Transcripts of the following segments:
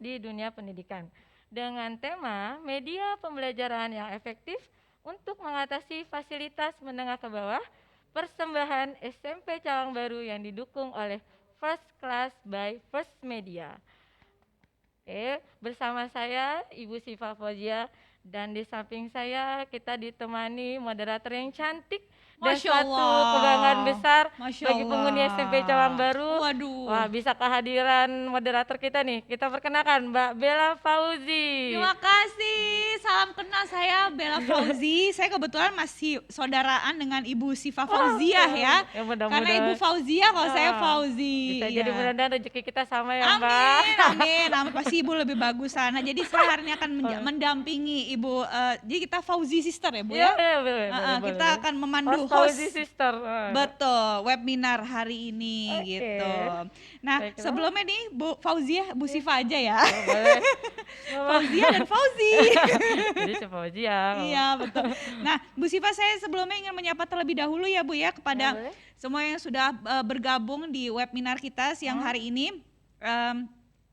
di dunia pendidikan dengan tema media pembelajaran yang efektif untuk mengatasi fasilitas menengah ke bawah, persembahan SMP Cawang Baru yang didukung oleh First Class by First Media. Oke, bersama saya Ibu Siva Fauzia dan di samping saya kita ditemani moderator yang cantik dan Masya suatu kebanggaan Allah, besar Masya bagi penghuni SMP Cawang Allah. Baru. Waduh, Wah, bisa kehadiran moderator kita nih. Kita perkenalkan Mbak Bella Fauzi. terima kasih. Salam kenal, saya Bella Fauzi. Saya kebetulan masih saudaraan dengan Ibu Siva Fauziah ya. Ya Karena Ibu mudah-mudahan Fauzia kalau saya bisa Fauzi. jadi Iya. mudah-mudahan rezeki kita sama ya Mbak. Amin, amin, amin. Pasti Ibu lebih bagus sana. Jadi saya hari ini akan mendampingi Ibu. Jadi kita Fauzi Sister ya Bu Iya, ya. iya, boleh, boleh, boleh. Kita akan memandu Host Fauzi host. Sister. Betul, webinar hari ini Oke. gitu. Nah, Baiklah. sebelumnya nih Bu Fauzia, Bu Siva aja ya. Oh, boleh. Fauzia dan Fauzi. Jadi si Fauzi ya. Iya, betul. Nah, Bu Siva, saya sebelumnya ingin menyapa terlebih dahulu ya Bu ya kepada boleh. semua yang sudah bergabung di webinar kita siang hari ini.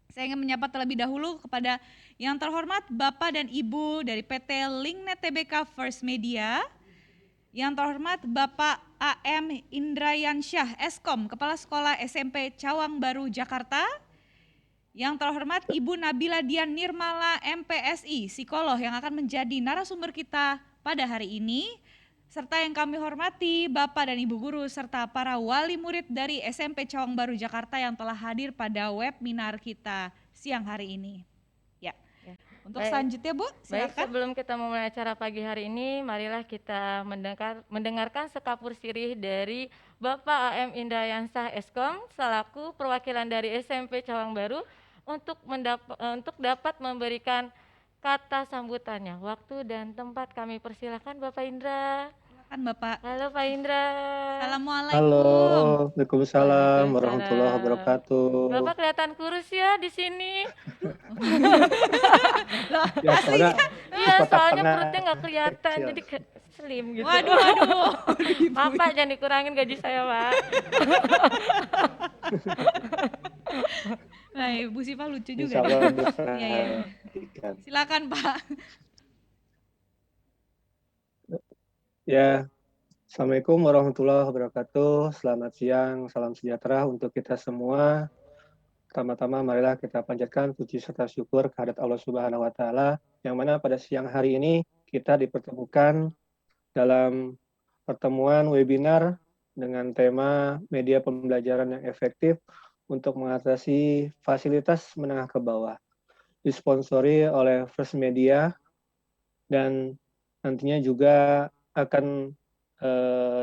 Saya ingin menyapa terlebih dahulu kepada yang terhormat Bapak dan Ibu dari PT Linknet Tbk First Media. Yang terhormat Bapak AM Indrayansyah Eskom, Kepala Sekolah SMP Cawang Baru Jakarta. Yang terhormat Ibu Nabila Dian Nirmala MPSI, psikolog yang akan menjadi narasumber kita pada hari ini. Serta yang kami hormati Bapak dan Ibu guru serta para wali murid dari SMP Cawang Baru Jakarta yang telah hadir pada webinar kita siang hari ini. Ya. Untuk selanjutnya Bu, silakan. Baik, sebelum kita memulai acara pagi hari ini, marilah kita mendengarkan sekapur sirih dari Bapak AM Indrayansyah Eskom selaku perwakilan dari SMP Cawang Baru untuk dapat memberikan kata sambutannya. Waktu dan tempat kami persilahkan Bapak Indra. Silakan Bapak. Halo Pak Indra. Assalamualaikum. Halo, Waalaikumsalam warahmatullahi wabarakatuh. Bapak kelihatan kurus ya di sini. Ya, soalnya perutnya nggak kelihatan, jadi slim gitu. Waduh. Maaf Pak, jangan dikurangin gaji saya Pak. Nah, Bu Siva lucu juga. Insya Allah Iya. Silakan Pak. Ya, Assalamualaikum warahmatullahi wabarakatuh. Selamat siang, salam sejahtera untuk kita semua. Pertama-tama marilah kita panjatkan puji serta syukur kehadirat Allah Subhanahu wa taala yang mana pada siang hari ini kita dipertemukan dalam pertemuan webinar dengan tema media pembelajaran yang efektif untuk mengatasi fasilitas menengah ke bawah. Disponsori oleh First Media dan nantinya juga akan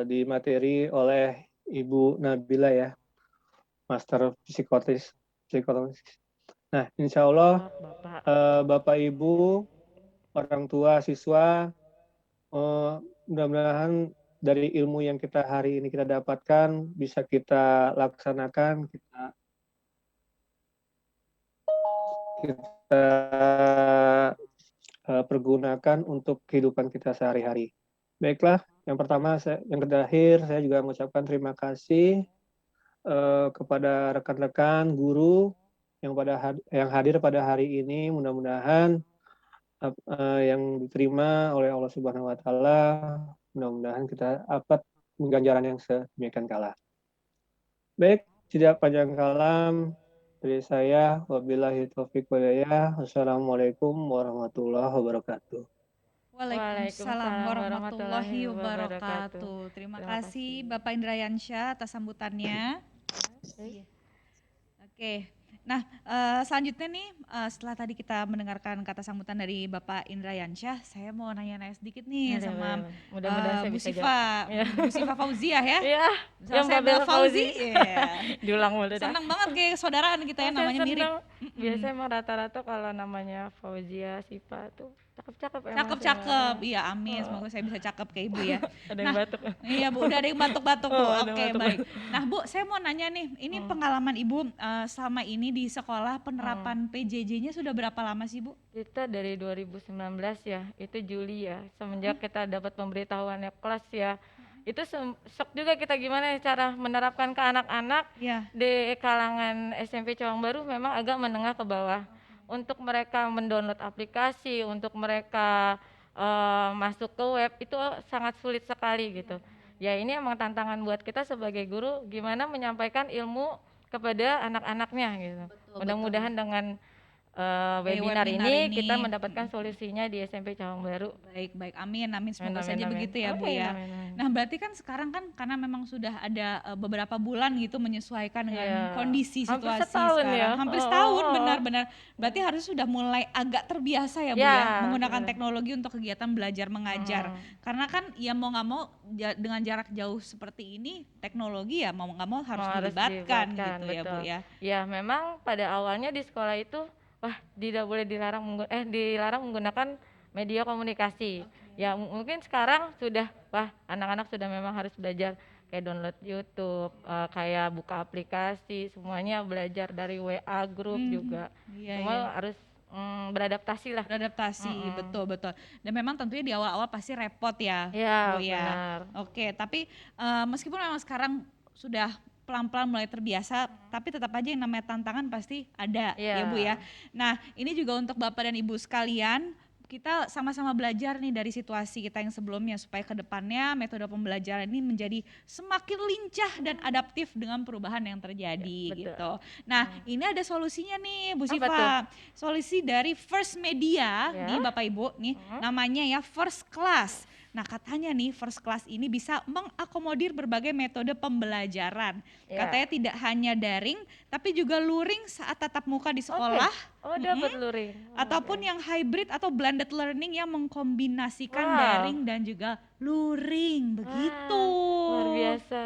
dimateri oleh Ibu Nabila ya, Master Psikotis. Nah, insya Allah Bapak Ibu, orang tua, siswa, mudah-mudahan dari ilmu yang kita hari ini kita dapatkan bisa kita laksanakan, kita pergunakan untuk kehidupan kita sehari-hari. Baiklah, yang pertama, yang terakhir saya juga mengucapkan terima kasih kepada rekan-rekan guru yang hadir pada hari ini. Mudah-mudahan yang diterima oleh Allah Subhanahu wa taala, mudah-mudahan kita dapat ganjaran yang sedemikian kala. Baik, tidak panjang kalam dari saya, wabillahi taufiq wal hidayah. Wassalamualaikum warahmatullahi wabarakatuh. Waalaikumsalam warahmatullahi wabarakatuh. Terima kasih Bapak Indrayansyah atas sambutannya. Oke. Nah, selanjutnya nih setelah tadi kita mendengarkan kata sambutan dari Bapak Indrayansyah, saya mau nanya-nanya sedikit nih sama Bu Siva, Bu Siva Fauziah ya. Iya. Yang saya Bella Fauzi. Diulang mulu. Senang banget kayak saudaraan kita ya, namanya mirip. Biasanya emang rata-rata kalau namanya Fauzia, Siva tuh cakep-cakep emang. Cakep-cakep, iya amin. Semoga saya bisa cakep kayak Ibu ya. Ada yang batuk. Iya Bu, udah ada yang batuk-batuk Bu. Oke, baik. Nah Bu, saya mau nanya nih, ini pengalaman Ibu selama ini di sekolah penerapan PJJ-nya sudah berapa lama sih Bu? Kita dari 2019 ya, itu Juli ya, semenjak kita dapat pemberitahuannya kelas ya. Itu shock juga kita gimana cara menerapkan ke anak-anak di kalangan SMP Cawang Baru memang agak menengah ke bawah. untuk mereka mendownload aplikasi, untuk mereka masuk ke web itu sangat sulit sekali gitu. Ya ini emang tantangan buat kita sebagai guru gimana menyampaikan ilmu kepada anak-anaknya gitu. Betul, Mudah-mudahan dengan webinar webinar ini ini. kita mendapatkan solusinya di SMP Cawang Baru. Baik, baik. Amin, amin. Semoga Amin, saja amin. begitu ya, Bu Amin, ya. amin, amin. Nah, berarti kan sekarang kan karena memang sudah ada beberapa bulan gitu menyesuaikan dengan Iya, kondisi hampir situasi setahun ya. sekarang. Hampir Oh, setahun, oh, oh. benar-benar. Berarti harus sudah mulai agak terbiasa ya, Bu Ya, ya, menggunakan benar. teknologi untuk kegiatan belajar mengajar. Karena kan ya mau nggak mau dengan jarak jauh seperti ini, teknologi ya mau nggak mau harus dilibatkan gitu ya, Bu betul. ya. Ya, memang pada awalnya di sekolah itu wah tidak boleh dilarang menggunakan media komunikasi. Ya mungkin sekarang sudah wah anak-anak sudah memang harus belajar kayak download YouTube, kayak buka aplikasi, semuanya belajar dari WA grup juga. Iya, Semua iya. harus beradaptasi lah. Beradaptasi, betul, betul. Dan memang tentunya di awal-awal pasti repot ya, Ya, Bu ya. benar. Oke, tapi meskipun memang sekarang sudah pelan-pelan mulai terbiasa, tapi tetap aja yang namanya tantangan pasti ada ya, Bu ya. Nah, ini juga untuk Bapak dan Ibu sekalian, kita sama-sama belajar nih dari situasi kita yang sebelumnya supaya ke depannya metode pembelajaran ini menjadi semakin lincah dan adaptif dengan perubahan yang terjadi Betul. gitu. Nah, ini ada solusinya nih Bu Apa Siva. Solusi dari First Media Ya. nih Bapak Ibu nih, namanya ya First Class. Nah, katanya nih First Class ini bisa mengakomodir berbagai metode pembelajaran. Ya. Katanya tidak hanya daring, tapi juga luring saat tatap muka di sekolah. Oh, dapat luring. Ataupun yang hybrid atau blended learning yang mengkombinasikan Wow. daring dan juga luring, begitu. Luar biasa.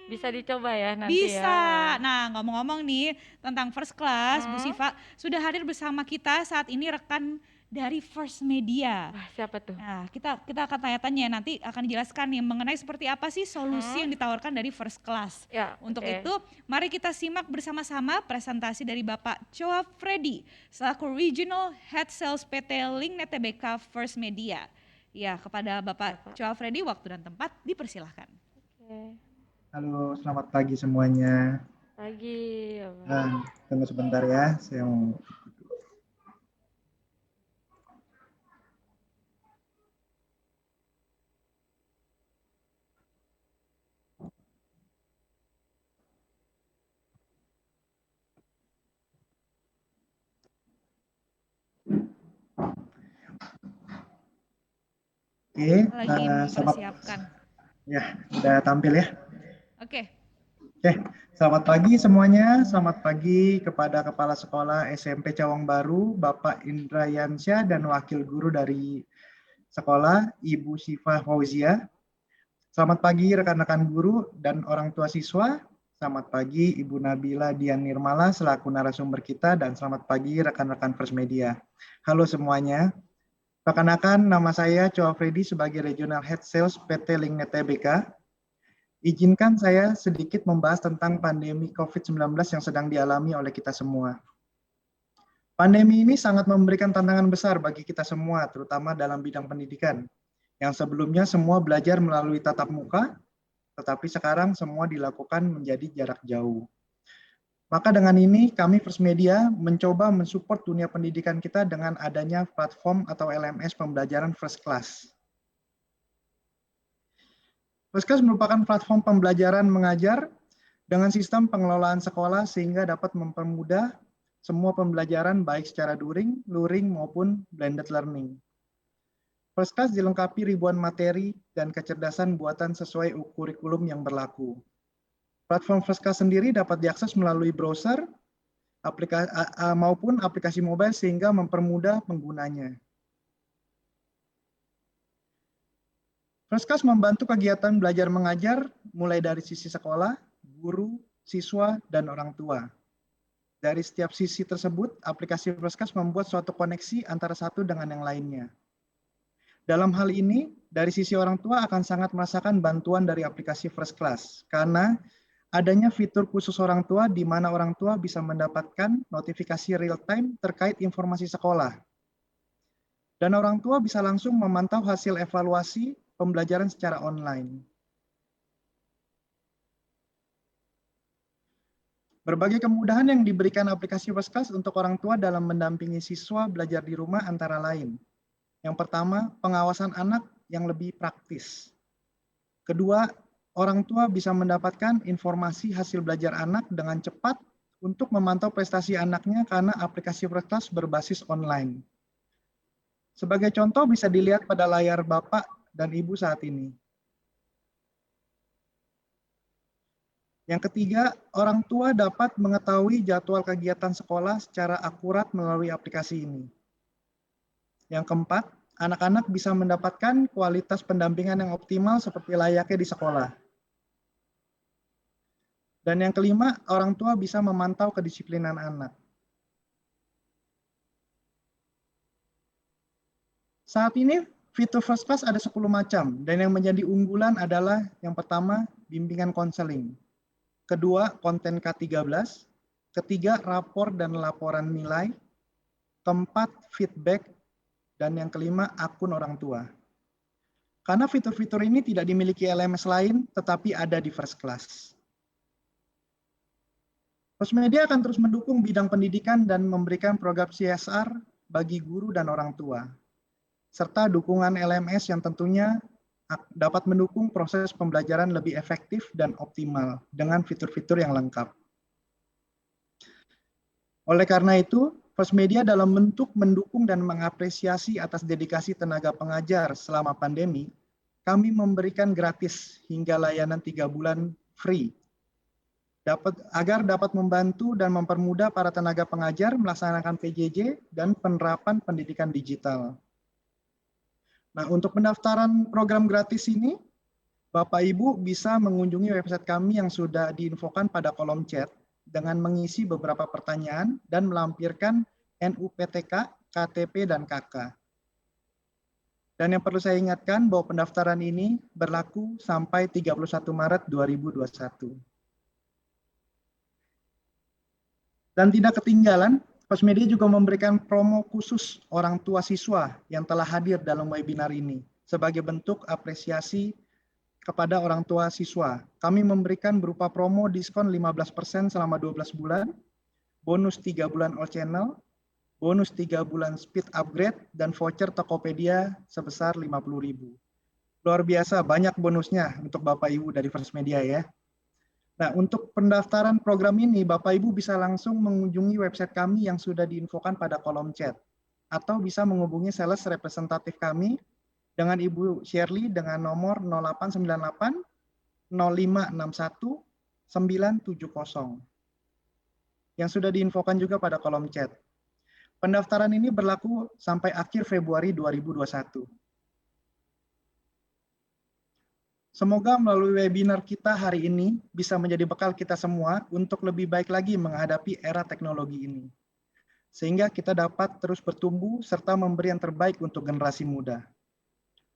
Bisa dicoba ya nanti Bisa. ya. Nah, ngomong-ngomong nih tentang First Class, Bu Siva sudah hadir bersama kita saat ini rekan dari First Media. Wah, siapa tuh? Nah, kita akan tanya-tanya nanti akan dijelaskan nih mengenai seperti apa sih solusi yang ditawarkan dari First Class. Ya, Untuk oke. itu, mari kita simak bersama-sama presentasi dari Bapak Choa Freddy selaku Regional Head Sales PT Linknet TBK First Media. Ya, kepada Bapak Choa Freddy waktu dan tempat dipersilahkan. Oke. Halo, selamat pagi semuanya. Pagi. Ya, Pak. Tunggu sebentar ya, saya mau. Oke, Lagi mempersiapkan. Ya, udah tampil ya. Oke. Oke, selamat pagi semuanya. Selamat pagi kepada Kepala Sekolah SMP Cawang Baru, Bapak Indra Yansyah, dan Wakil Guru dari sekolah, Ibu Siva Fauzia. Selamat pagi rekan-rekan guru dan orang tua siswa. Selamat pagi Ibu Nabila Dian Nirmala selaku narasumber kita, dan selamat pagi rekan-rekan First Media. Halo semuanya. Rekan-rekan, nama saya Choa Freddy sebagai Regional Head Sales PT Linknet TBK. Izinkan saya sedikit membahas tentang pandemi COVID-19 yang sedang dialami oleh kita semua. Pandemi ini sangat memberikan tantangan besar bagi kita semua, terutama dalam bidang pendidikan. Yang sebelumnya semua belajar melalui tatap muka, tetapi sekarang semua dilakukan menjadi jarak jauh. Maka dengan ini kami First Media mencoba mensupport dunia pendidikan kita dengan adanya platform atau LMS pembelajaran First Class. First Class merupakan platform pembelajaran mengajar dengan sistem pengelolaan sekolah sehingga dapat mempermudah semua pembelajaran baik secara luring maupun blended learning. First Class dilengkapi ribuan materi dan kecerdasan buatan sesuai kurikulum yang berlaku. Platform First Class sendiri dapat diakses melalui browser maupun aplikasi mobile sehingga mempermudah penggunanya. First Class membantu kegiatan belajar mengajar mulai dari sisi sekolah, guru, siswa, dan orang tua. Dari setiap sisi tersebut, aplikasi First Class membuat suatu koneksi antara satu dengan yang lainnya. Dalam hal ini, dari sisi orang tua akan sangat merasakan bantuan dari aplikasi First Class, karena adanya fitur khusus orang tua di mana orang tua bisa mendapatkan notifikasi real-time terkait informasi sekolah. Dan orang tua bisa langsung memantau hasil evaluasi pembelajaran secara online. Berbagai kemudahan yang diberikan aplikasi First Class untuk orang tua dalam mendampingi siswa belajar di rumah antara lain. Yang pertama, pengawasan anak yang lebih praktis. Kedua, orang tua bisa mendapatkan informasi hasil belajar anak dengan cepat untuk memantau prestasi anaknya karena aplikasi First Class berbasis online. Sebagai contoh bisa dilihat pada layar Bapak dan Ibu saat ini. Yang ketiga, orang tua dapat mengetahui jadwal kegiatan sekolah secara akurat melalui aplikasi ini. Yang keempat, anak-anak bisa mendapatkan kualitas pendampingan yang optimal seperti layaknya di sekolah. Dan yang kelima, orang tua bisa memantau kedisiplinan anak. Saat ini, fitur First Class ada 10 macam, dan yang menjadi unggulan adalah yang pertama, bimbingan konseling. Kedua, konten K13. Ketiga, rapor dan laporan nilai. Keempat, feedback. Dan yang kelima, akun orang tua. Karena fitur-fitur ini tidak dimiliki LMS lain, tetapi ada di First Class. Firstmedia akan terus mendukung bidang pendidikan dan memberikan program CSR bagi guru dan orang tua, serta dukungan LMS yang tentunya dapat mendukung proses pembelajaran lebih efektif dan optimal dengan fitur-fitur yang lengkap. Oleh karena itu, Firstmedia dalam bentuk mendukung dan mengapresiasi atas dedikasi tenaga pengajar selama pandemi, kami memberikan gratis hingga layanan 3 bulan free, agar dapat membantu dan mempermudah para tenaga pengajar melaksanakan PJJ dan penerapan pendidikan digital. Nah, untuk pendaftaran program gratis ini, Bapak Ibu bisa mengunjungi website kami yang sudah diinfokan pada kolom chat dengan mengisi beberapa pertanyaan dan melampirkan NUPTK, KTP, dan KK. Dan yang perlu saya ingatkan bahwa pendaftaran ini berlaku sampai 31 Maret 2021. Dan tidak ketinggalan, Firstmedia juga memberikan promo khusus orang tua siswa yang telah hadir dalam webinar ini sebagai bentuk apresiasi kepada orang tua siswa. Kami memberikan berupa promo diskon 15% selama 12 bulan, bonus 3 bulan all channel, bonus 3 bulan speed upgrade, dan voucher Tokopedia sebesar 50.000. Luar biasa, banyak bonusnya untuk Bapak Ibu dari Firstmedia ya. Nah, untuk pendaftaran program ini, Bapak Ibu bisa langsung mengunjungi website kami yang sudah diinfokan pada kolom chat, atau bisa menghubungi sales representatif kami dengan Ibu Shirley dengan nomor 0898 0561 970 yang sudah diinfokan juga pada kolom chat. Pendaftaran ini berlaku sampai akhir Februari 2021. Semoga melalui webinar kita hari ini bisa menjadi bekal kita semua untuk lebih baik lagi menghadapi era teknologi ini. Sehingga kita dapat terus bertumbuh serta memberi yang terbaik untuk generasi muda.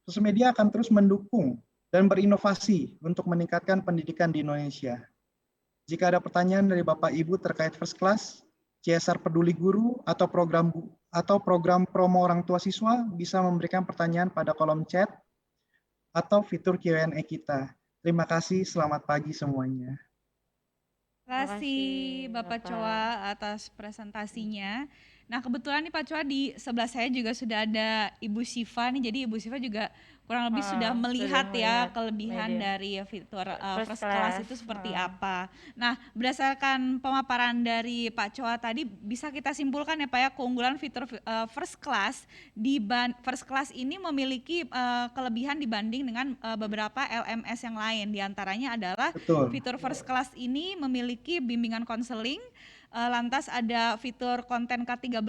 Firstmedia akan terus mendukung dan berinovasi untuk meningkatkan pendidikan di Indonesia. Jika ada pertanyaan dari Bapak Ibu terkait First Class, CSR Peduli Guru, atau program promo orang tua siswa, bisa memberikan pertanyaan pada kolom chat atau fitur Q&A kita. Terima kasih, selamat pagi semuanya. Terima kasih Bapak Choa atas presentasinya. Nah, kebetulan nih Pak Choa di sebelah saya juga sudah ada Ibu Siva nih. Jadi Ibu Siva juga kurang lebih sudah melihat ya kelebihan dari fitur First Class itu seperti apa. Nah, berdasarkan pemaparan dari Pak Choa tadi bisa kita simpulkan ya Pak ya, keunggulan fitur First Class First Class ini memiliki kelebihan dibanding dengan beberapa LMS yang lain. Di antaranya adalah fitur First Class ini memiliki bimbingan konseling, lantas ada fitur konten K13,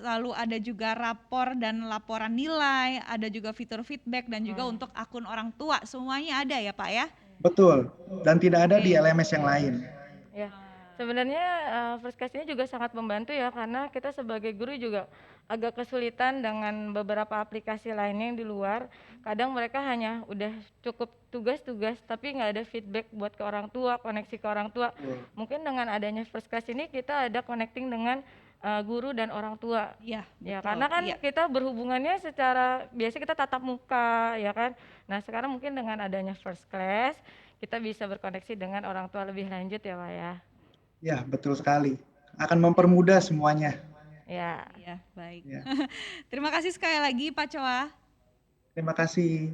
lalu ada juga rapor dan laporan nilai, ada juga fitur feedback dan juga untuk akun orang tua, semuanya ada ya Pak ya? Betul, dan tidak ada di LMS yang lain. Ya, sebenarnya First Class ini juga sangat membantu ya, karena kita sebagai guru juga agak kesulitan dengan beberapa aplikasi lainnya yang di luar. Kadang mereka hanya udah cukup tugas-tugas tapi nggak ada feedback buat ke orang tua, koneksi ke orang tua. Mungkin dengan adanya First Class ini kita ada connecting dengan guru dan orang tua. Ya, ya karena kan kita berhubungannya secara biasa kita tatap muka ya kan. Nah, sekarang mungkin dengan adanya First Class kita bisa berkoneksi dengan orang tua lebih lanjut ya Pak ya. Ya, betul sekali. Akan mempermudah semuanya. Ya. Ya, baik. Ya. Terima kasih sekali lagi Pak Choa. Terima kasih.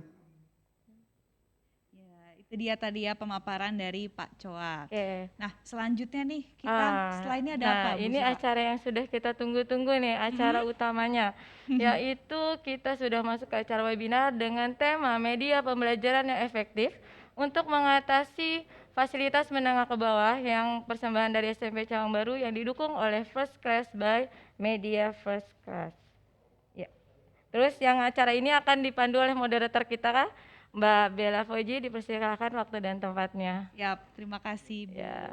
Ya, itu dia tadi ya pemaparan dari Pak Choa. Oke. Nah, selanjutnya nih kita setelah ini ada apa, Bu Ini Siva? acara yang sudah kita tunggu-tunggu nih, acara utamanya, yaitu kita sudah masuk ke acara webinar dengan tema media pembelajaran yang efektif untuk mengatasi fasilitas menengah ke bawah yang persembahan dari SMP Cawang Baru yang didukung oleh First Class by Media First Class. Ya. Terus yang acara ini akan dipandu oleh moderator kita, Kak, Mbak Bella Fauji. Dipersilakan waktu dan tempatnya. Ya, terima kasih Bu. Ya.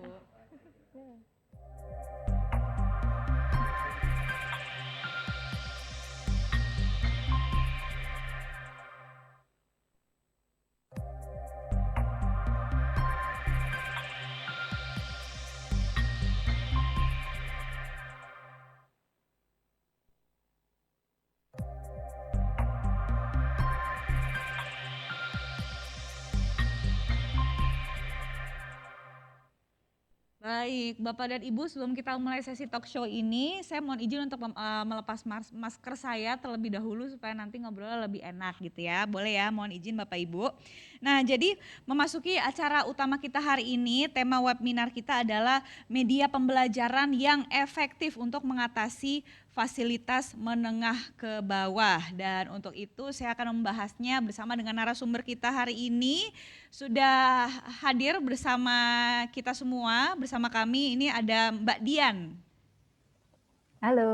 Baik, Bapak dan Ibu, sebelum kita mulai sesi talk show ini, saya mohon izin untuk melepas masker saya terlebih dahulu supaya nanti ngobrolnya lebih enak gitu ya. Boleh ya, mohon izin Bapak Ibu. Nah, jadi memasuki acara utama kita hari ini, tema webinar kita adalah media pembelajaran yang efektif untuk mengatasi fasilitas menengah ke bawah. Dan untuk itu saya akan membahasnya bersama dengan narasumber kita hari ini. Sudah hadir bersama kita semua, bersama kami ini ada Mbak Dian. Halo,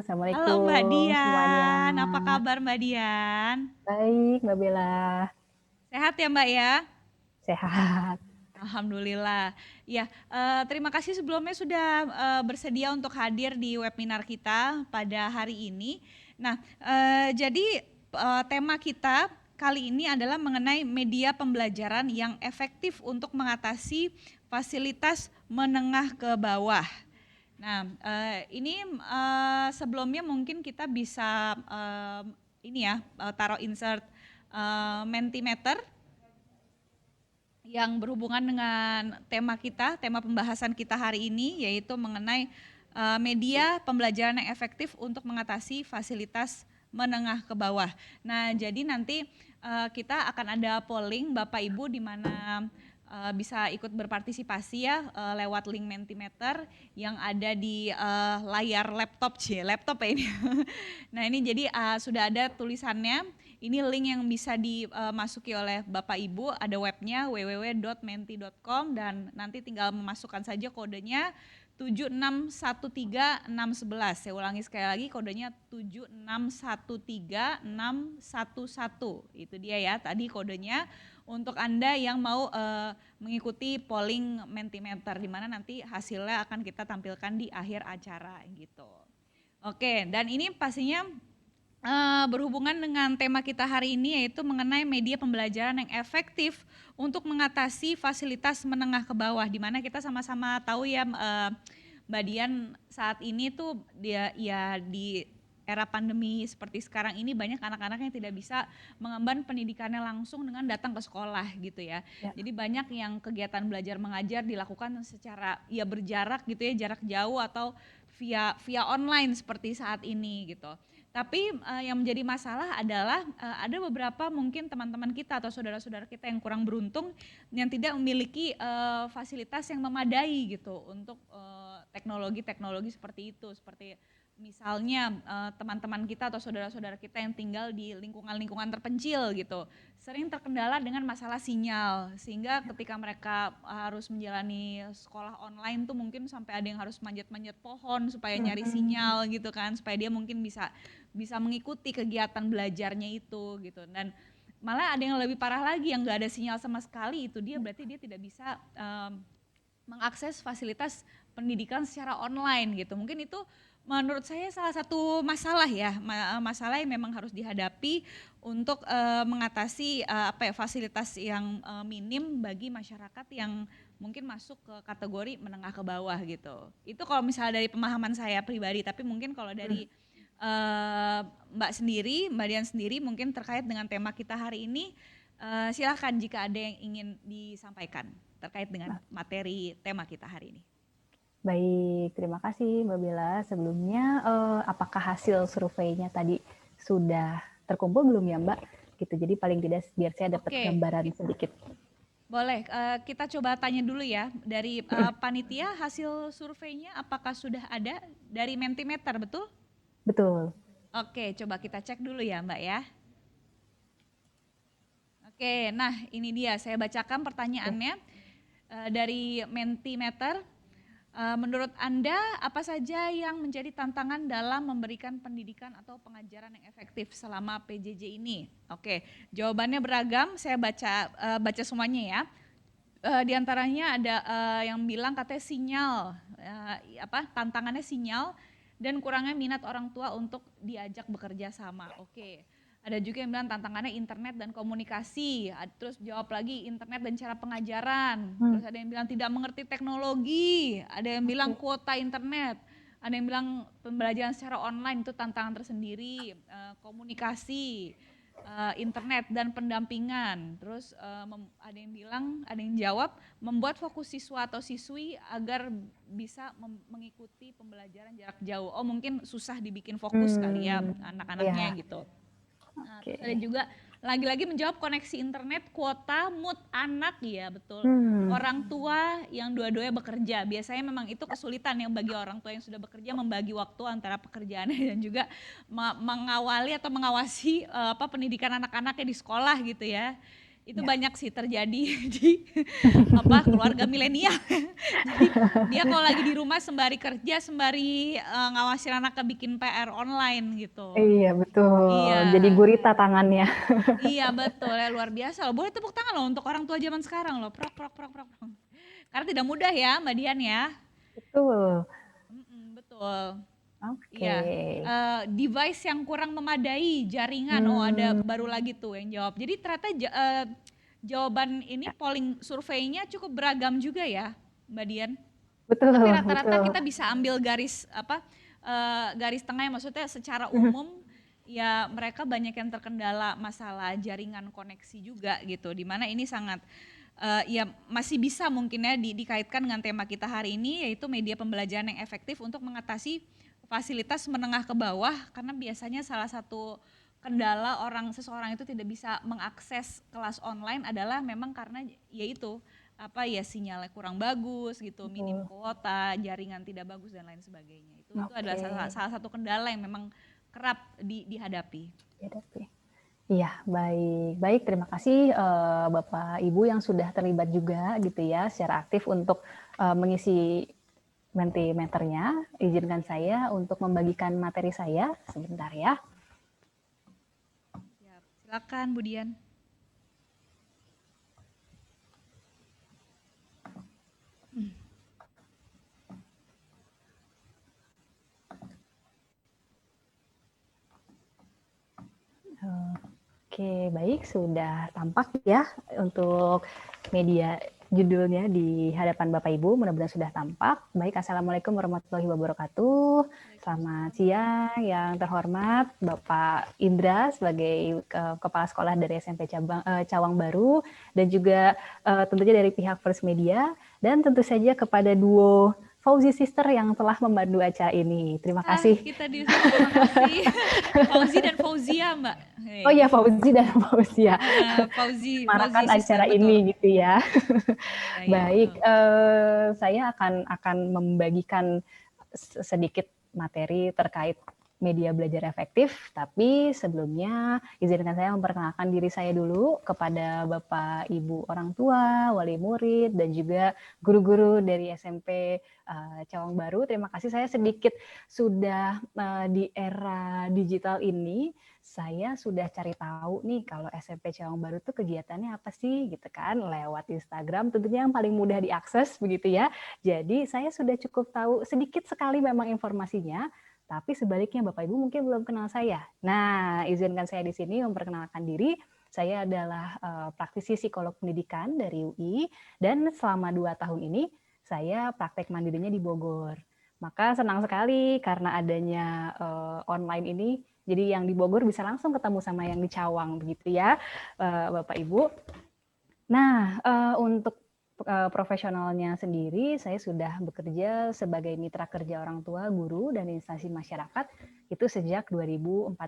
Assalamualaikum Halo Mbak semuanya. Dian, apa kabar Mbak Dian? Baik, Mbak Bella. Sehat ya Mbak ya? Sehat. Alhamdulillah. Ya, terima kasih sebelumnya sudah bersedia untuk hadir di webinar kita pada hari ini. Nah, jadi tema kita kali ini adalah mengenai media pembelajaran yang efektif untuk mengatasi fasilitas menengah ke bawah. Nah, ini sebelumnya mungkin kita bisa taruh insert Mentimeter yang berhubungan dengan tema kita, tema pembahasan kita hari ini, yaitu mengenai media pembelajaran yang efektif untuk mengatasi fasilitas menengah ke bawah. Nah, jadi nanti kita akan ada polling Bapak Ibu di mana bisa ikut berpartisipasi ya lewat link Mentimeter yang ada di layar laptop ya ini. Nah, ini jadi sudah ada tulisannya. Ini link yang bisa dimasuki oleh Bapak Ibu, ada webnya www.menti.com dan nanti tinggal memasukkan saja kodenya 7613611. Saya ulangi sekali lagi, kodenya 7613611. Itu dia ya, tadi kodenya untuk Anda yang mau mengikuti polling Mentimeter, di mana nanti hasilnya akan kita tampilkan di akhir acara gitu. Oke, dan ini pastinya berhubungan dengan tema kita hari ini, yaitu mengenai media pembelajaran yang efektif untuk mengatasi fasilitas menengah ke bawah, di mana kita sama-sama tahu ya Mbak Dian, saat ini tuh dia ya di era pandemi seperti sekarang ini banyak anak-anak yang tidak bisa mengemban pendidikannya langsung dengan datang ke sekolah gitu ya. Jadi banyak yang kegiatan belajar mengajar dilakukan secara ya berjarak gitu ya, jarak jauh atau via online seperti saat ini gitu. Tapi yang menjadi masalah adalah ada beberapa mungkin teman-teman kita atau saudara-saudara kita yang kurang beruntung yang tidak memiliki fasilitas yang memadai gitu untuk teknologi-teknologi seperti itu, seperti misalnya teman-teman kita atau saudara-saudara kita yang tinggal di lingkungan-lingkungan terpencil gitu, sering terkendala dengan masalah sinyal, sehingga ketika mereka harus menjalani sekolah online tuh mungkin sampai ada yang harus manjat-manjat pohon supaya nyari sinyal gitu kan, supaya dia mungkin bisa mengikuti kegiatan belajarnya itu gitu. Dan malah ada yang lebih parah lagi, yang gak ada sinyal sama sekali, itu dia berarti dia tidak bisa mengakses fasilitas pendidikan secara online gitu. Mungkin itu menurut saya salah satu masalah ya, masalah yang memang harus dihadapi untuk mengatasi fasilitas yang minim bagi masyarakat yang mungkin masuk ke kategori menengah ke bawah gitu. Itu kalau misalnya dari pemahaman saya pribadi, tapi mungkin kalau dari Mbak Dian sendiri mungkin terkait dengan tema kita hari ini, silahkan jika ada yang ingin disampaikan terkait dengan materi tema kita hari ini. Baik, terima kasih Mbak Bella. Sebelumnya, apakah hasil surveinya tadi sudah terkumpul belum ya Mbak? Gitu, jadi paling tidak biar saya dapat Oke, gambaran sedikit. boleh. Kita coba tanya dulu ya dari panitia hasil surveinya apakah sudah ada dari Mentimeter, betul? Betul. Oke, coba kita cek dulu ya Mbak ya. Oke, nah ini dia saya bacakan pertanyaannya dari Mentimeter. Menurut Anda apa saja yang menjadi tantangan dalam memberikan pendidikan atau pengajaran yang efektif selama PJJ ini? Oke, jawabannya beragam. Saya baca semuanya ya. Di antaranya ada yang bilang katanya sinyal, tantangannya sinyal dan kurangnya minat orang tua untuk diajak bekerja sama. Oke. Ada juga yang bilang tantangannya internet dan komunikasi, terus jawab lagi internet dan cara pengajaran, terus ada yang bilang tidak mengerti teknologi, ada yang bilang kuota internet, ada yang bilang pembelajaran secara online itu tantangan tersendiri, komunikasi, internet dan pendampingan, terus ada yang bilang, ada yang jawab membuat fokus siswa atau siswi agar bisa mengikuti pembelajaran jarak jauh. Oh mungkin susah dibikin fokus kali ya anak-anaknya gitu. Nah, terus ada juga lagi-lagi menjawab koneksi internet, kuota, mood anak ya betul. Orang tua yang dua-duanya bekerja, biasanya memang itu kesulitan yang bagi orang tua yang sudah bekerja membagi waktu antara pekerjaannya dan juga mengawali atau mengawasi pendidikan anak-anaknya di sekolah gitu ya. Itu banyak sih terjadi di keluarga milenial. Jadi dia kalau lagi di rumah sembari kerja, sembari ngawasin anaknya bikin PR online gitu. Iya betul, Iya. jadi gurita tangannya. Iya betul ya, luar biasa loh. Boleh tepuk tangan loh untuk orang tua zaman sekarang loh. Prok. Karena tidak mudah ya Mbak Dian ya. Betul. Betul. Oke. Iya. Device yang kurang memadai, jaringan. Oh ada baru lagi tuh yang jawab. Jadi ternyata jawaban ini polling surveinya cukup beragam juga ya Mbak Dian. Betul. Tapi rata-rata kita bisa ambil garis garis tengah, maksudnya secara umum ya mereka banyak yang terkendala masalah jaringan koneksi juga gitu, dimana ini sangat ya masih bisa mungkin ya dikaitkan dengan tema kita hari ini, yaitu media pembelajaran yang efektif untuk mengatasi fasilitas menengah ke bawah, karena biasanya salah satu kendala seseorang itu tidak bisa mengakses kelas online adalah memang karena yaitu sinyalnya kurang bagus gitu, minim kuota, jaringan tidak bagus dan lain sebagainya. Itu adalah salah satu kendala yang memang kerap dihadapi. Iya, baik. Terima kasih Bapak Ibu yang sudah terlibat juga gitu ya secara aktif untuk mengisi Mentimeternya. Izinkan saya untuk membagikan materi saya sebentar ya. Silakan Bu Dian. Oke, baik, sudah tampak ya untuk media judulnya di hadapan Bapak Ibu, mudah-mudahan sudah tampak. Baik, Assalamualaikum warahmatullahi wabarakatuh. Selamat siang yang terhormat Bapak Indra sebagai Kepala Sekolah dari SMP Cawang Baru, dan juga tentunya dari pihak First Media, dan tentu saja kepada duo Fauzi Sister yang telah memandu acara ini. Terima kasih. Terima kasih. Fauzi dan Fauzia, Mbak. Oh iya, Fauzi dan Fauzia. Fauzi marakan acara ini gitu ya. Baik, saya akan membagikan sedikit materi terkait media belajar efektif, tapi sebelumnya izinkan saya memperkenalkan diri saya dulu kepada Bapak Ibu orang tua, wali murid, dan juga guru-guru dari SMP Cawang Baru. Terima kasih, saya sedikit sudah di era digital ini, saya sudah cari tahu nih kalau SMP Cawang Baru tuh kegiatannya apa sih gitu kan, lewat Instagram tentunya yang paling mudah diakses begitu ya. Jadi saya sudah cukup tahu sedikit sekali memang informasinya, tapi sebaliknya Bapak Ibu mungkin belum kenal saya. Nah, izinkan saya di sini memperkenalkan diri. Saya adalah praktisi psikolog pendidikan dari UI, dan selama 2 tahun ini saya praktek mandirinya di Bogor. Maka senang sekali karena adanya online ini, jadi yang di Bogor bisa langsung ketemu sama yang di Cawang begitu ya, Bapak Ibu. Nah, untuk profesionalnya sendiri, saya sudah bekerja sebagai mitra kerja orang tua, guru, dan instansi masyarakat itu sejak 2014.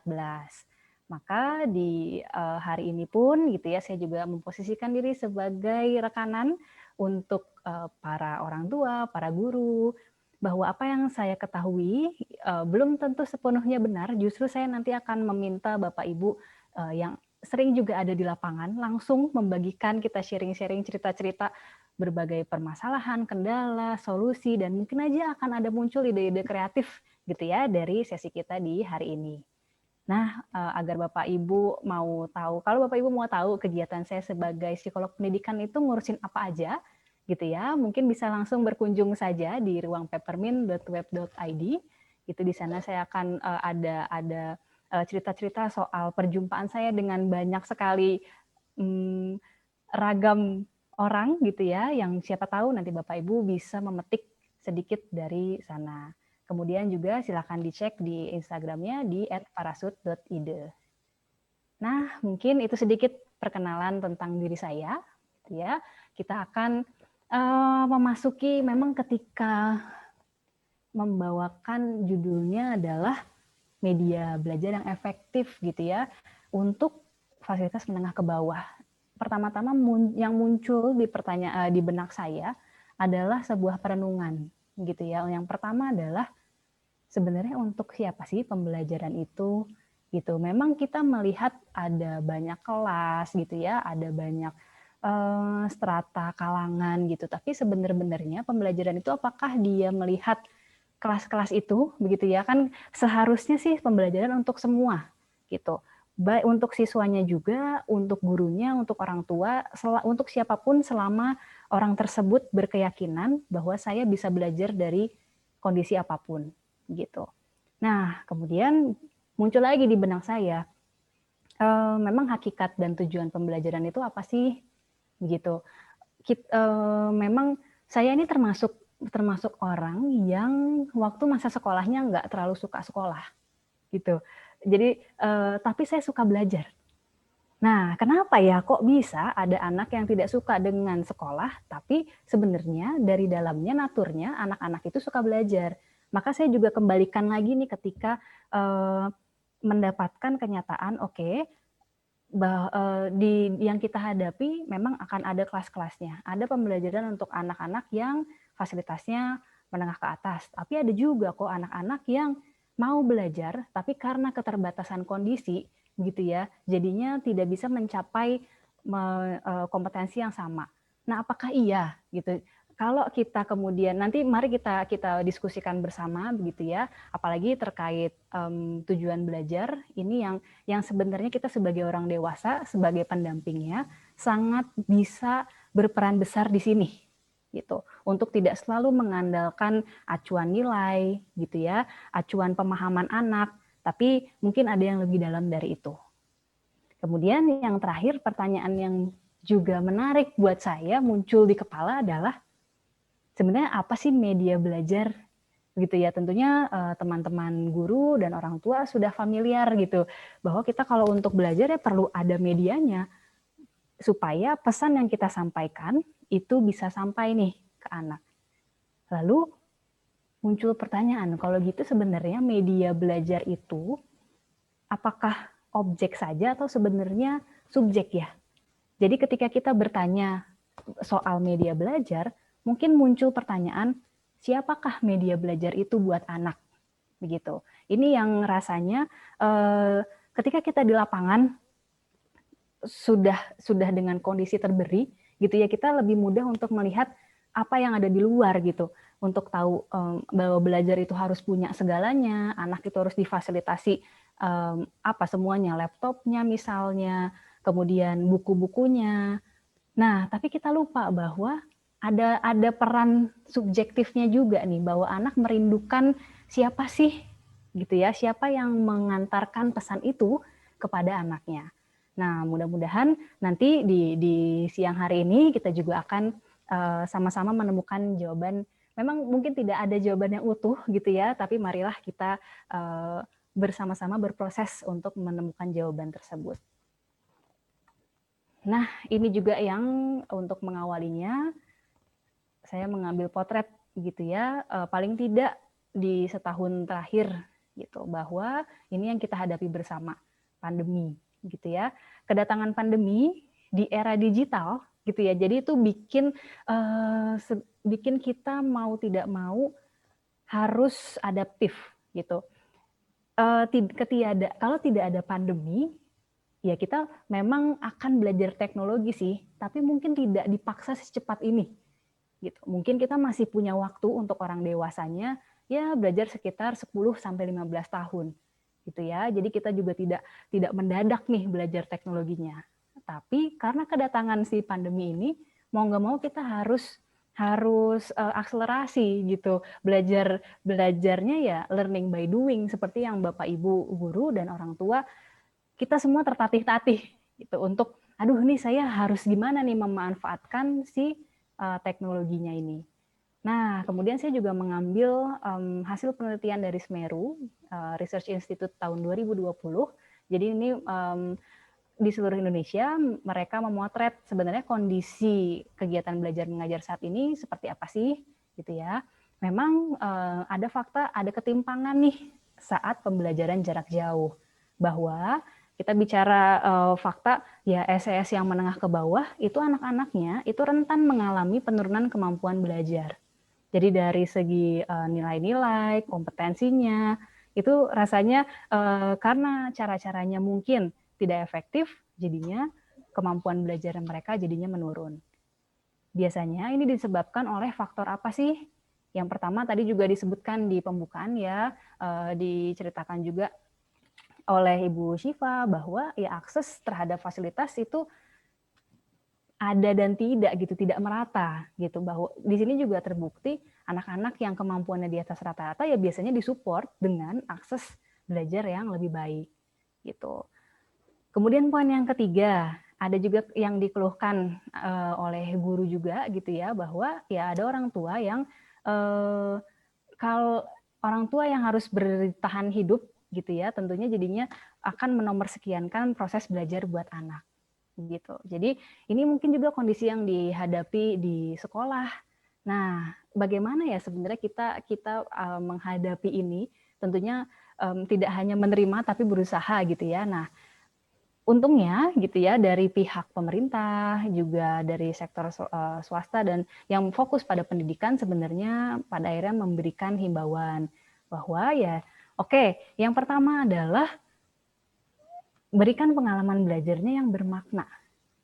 Maka di hari ini pun gitu ya, saya juga memposisikan diri sebagai rekanan untuk para orang tua, para guru, bahwa apa yang saya ketahui belum tentu sepenuhnya benar. Justru saya nanti akan meminta Bapak Ibu yang sering juga ada di lapangan langsung membagikan, kita sharing-sharing cerita-cerita berbagai permasalahan, kendala, solusi, dan mungkin aja akan ada muncul ide-ide kreatif gitu ya dari sesi kita di hari ini. Nah, agar Bapak Ibu mau tahu, kalau Bapak Ibu mau tahu kegiatan saya sebagai psikolog pendidikan itu ngurusin apa aja, gitu ya, mungkin bisa langsung berkunjung saja di ruang peppermint.web.id. Itu di sana saya akan ada cerita-cerita soal perjumpaan saya dengan banyak sekali ragam orang gitu ya, yang siapa tahu nanti Bapak Ibu bisa memetik sedikit dari sana. Kemudian juga silakan dicek di Instagramnya di @parasut.ide. Nah, mungkin itu sedikit perkenalan tentang diri saya. Gitu ya. Kita akan memasuki, memang ketika membawakan judulnya adalah media belajar yang efektif gitu ya untuk fasilitas menengah ke bawah. Pertama-tama yang muncul di di benak saya adalah sebuah perenungan gitu ya. Yang pertama adalah sebenarnya untuk siapa sih pembelajaran itu gitu. Memang kita melihat ada banyak kelas gitu ya, ada banyak strata kalangan gitu. Tapi sebenarnya pembelajaran itu apakah dia melihat kelas-kelas itu begitu ya, kan seharusnya sih pembelajaran untuk semua gitu. Baik untuk siswanya juga, untuk gurunya, untuk orang tua, untuk siapapun selama orang tersebut berkeyakinan bahwa saya bisa belajar dari kondisi apapun gitu. Nah, kemudian muncul lagi di benak saya, memang hakikat dan tujuan pembelajaran itu apa sih? Begitu. Memang saya ini termasuk orang yang waktu masa sekolahnya nggak terlalu suka sekolah gitu. Jadi tapi saya suka belajar. Nah, kenapa ya kok bisa ada anak yang tidak suka dengan sekolah, tapi sebenarnya dari dalamnya naturnya anak-anak itu suka belajar. Maka saya juga kembalikan lagi nih ketika mendapatkan kenyataan, oke, di yang kita hadapi memang akan ada kelas-kelasnya. Ada pembelajaran untuk anak-anak yang fasilitasnya menengah ke atas, tapi ada juga kok anak-anak yang mau belajar, tapi karena keterbatasan kondisi, gitu ya, jadinya tidak bisa mencapai kompetensi yang sama. Nah, apakah iya gitu? Kalau kita kemudian nanti mari kita diskusikan bersama begitu ya, apalagi terkait tujuan belajar ini yang sebenarnya kita sebagai orang dewasa sebagai pendampingnya sangat bisa berperan besar di sini gitu, untuk tidak selalu mengandalkan acuan nilai gitu ya, acuan pemahaman anak, tapi mungkin ada yang lebih dalam dari itu. Kemudian yang terakhir, pertanyaan yang juga menarik buat saya muncul di kepala adalah sebenarnya apa sih media belajar gitu ya. Tentunya teman-teman guru dan orang tua sudah familiar gitu bahwa kita kalau untuk belajar ya perlu ada medianya supaya pesan yang kita sampaikan itu bisa sampai nih ke anak. Lalu muncul pertanyaan, kalau gitu sebenarnya media belajar itu apakah objek saja atau sebenarnya subjek ya? Jadi ketika kita bertanya soal media belajar, mungkin muncul pertanyaan, siapakah media belajar itu buat anak? Begitu. Ini yang rasanya ketika kita di lapangan sudah dengan kondisi terberi gitu ya, kita lebih mudah untuk melihat apa yang ada di luar gitu, untuk tahu bahwa belajar itu harus punya segalanya, anak itu harus difasilitasi apa semuanya, laptopnya misalnya, kemudian buku-bukunya. Nah, tapi kita lupa bahwa ada peran subjektifnya juga nih, bahwa anak merindukan siapa sih gitu ya, siapa yang mengantarkan pesan itu kepada anaknya. Nah, mudah-mudahan nanti di siang hari ini kita juga akan sama-sama menemukan jawaban. Memang mungkin tidak ada jawaban yang utuh gitu ya, tapi marilah kita bersama-sama berproses untuk menemukan jawaban tersebut. Nah, ini juga yang untuk mengawalinya, saya mengambil potret gitu ya, paling tidak di setahun terakhir gitu, bahwa ini yang kita hadapi bersama, pandemi gitu ya. Kedatangan pandemi di era digital gitu ya. Jadi itu bikin kita mau tidak mau harus adaptif gitu. Kalau tidak ada pandemi, ya kita memang akan belajar teknologi sih, tapi mungkin tidak dipaksa secepat ini gitu. Mungkin kita masih punya waktu untuk orang dewasanya ya belajar sekitar 10 sampai 15 tahun gitu ya. Jadi kita juga tidak mendadak nih belajar teknologinya. Tapi karena kedatangan si pandemi ini, mau nggak mau kita harus akselerasi gitu. Belajarnya ya learning by doing, seperti yang Bapak Ibu guru dan orang tua, kita semua tertatih-tatih gitu untuk aduh nih saya harus gimana nih memanfaatkan si teknologinya ini. Nah, kemudian saya juga mengambil hasil penelitian dari Semeru Research Institute tahun 2020. Jadi ini di seluruh Indonesia mereka memotret sebenarnya kondisi kegiatan belajar mengajar saat ini seperti apa sih, gitu ya. Memang ada fakta, ada ketimpangan nih saat pembelajaran jarak jauh, bahwa kita bicara fakta ya SES yang menengah ke bawah itu anak-anaknya itu rentan mengalami penurunan kemampuan belajar. Jadi dari segi nilai-nilai, kompetensinya itu rasanya karena cara-caranya mungkin tidak efektif, jadinya kemampuan belajar mereka jadinya menurun. Biasanya ini disebabkan oleh faktor apa sih? Yang pertama tadi juga disebutkan di pembukaan ya, diceritakan juga oleh Ibu Syifa bahwa ya akses terhadap fasilitas itu ada dan tidak gitu, tidak merata gitu. Bahwa di sini juga terbukti anak-anak yang kemampuannya di atas rata-rata ya biasanya disupport dengan akses belajar yang lebih baik gitu. Kemudian poin yang ketiga, ada juga yang dikeluhkan oleh guru juga gitu ya, bahwa ya ada orang tua yang kalau orang tua yang harus bertahan hidup gitu ya, tentunya jadinya akan menomorsekiankan proses belajar buat anak gitu. Jadi ini mungkin juga kondisi yang dihadapi di sekolah. Nah, bagaimana ya sebenarnya kita menghadapi ini? Tentunya tidak hanya menerima tapi berusaha gitu ya. Nah, untungnya gitu ya dari pihak pemerintah juga dari sektor swasta dan yang fokus pada pendidikan sebenarnya pada akhirnya memberikan himbauan bahwa ya oke, yang pertama adalah berikan pengalaman belajarnya yang bermakna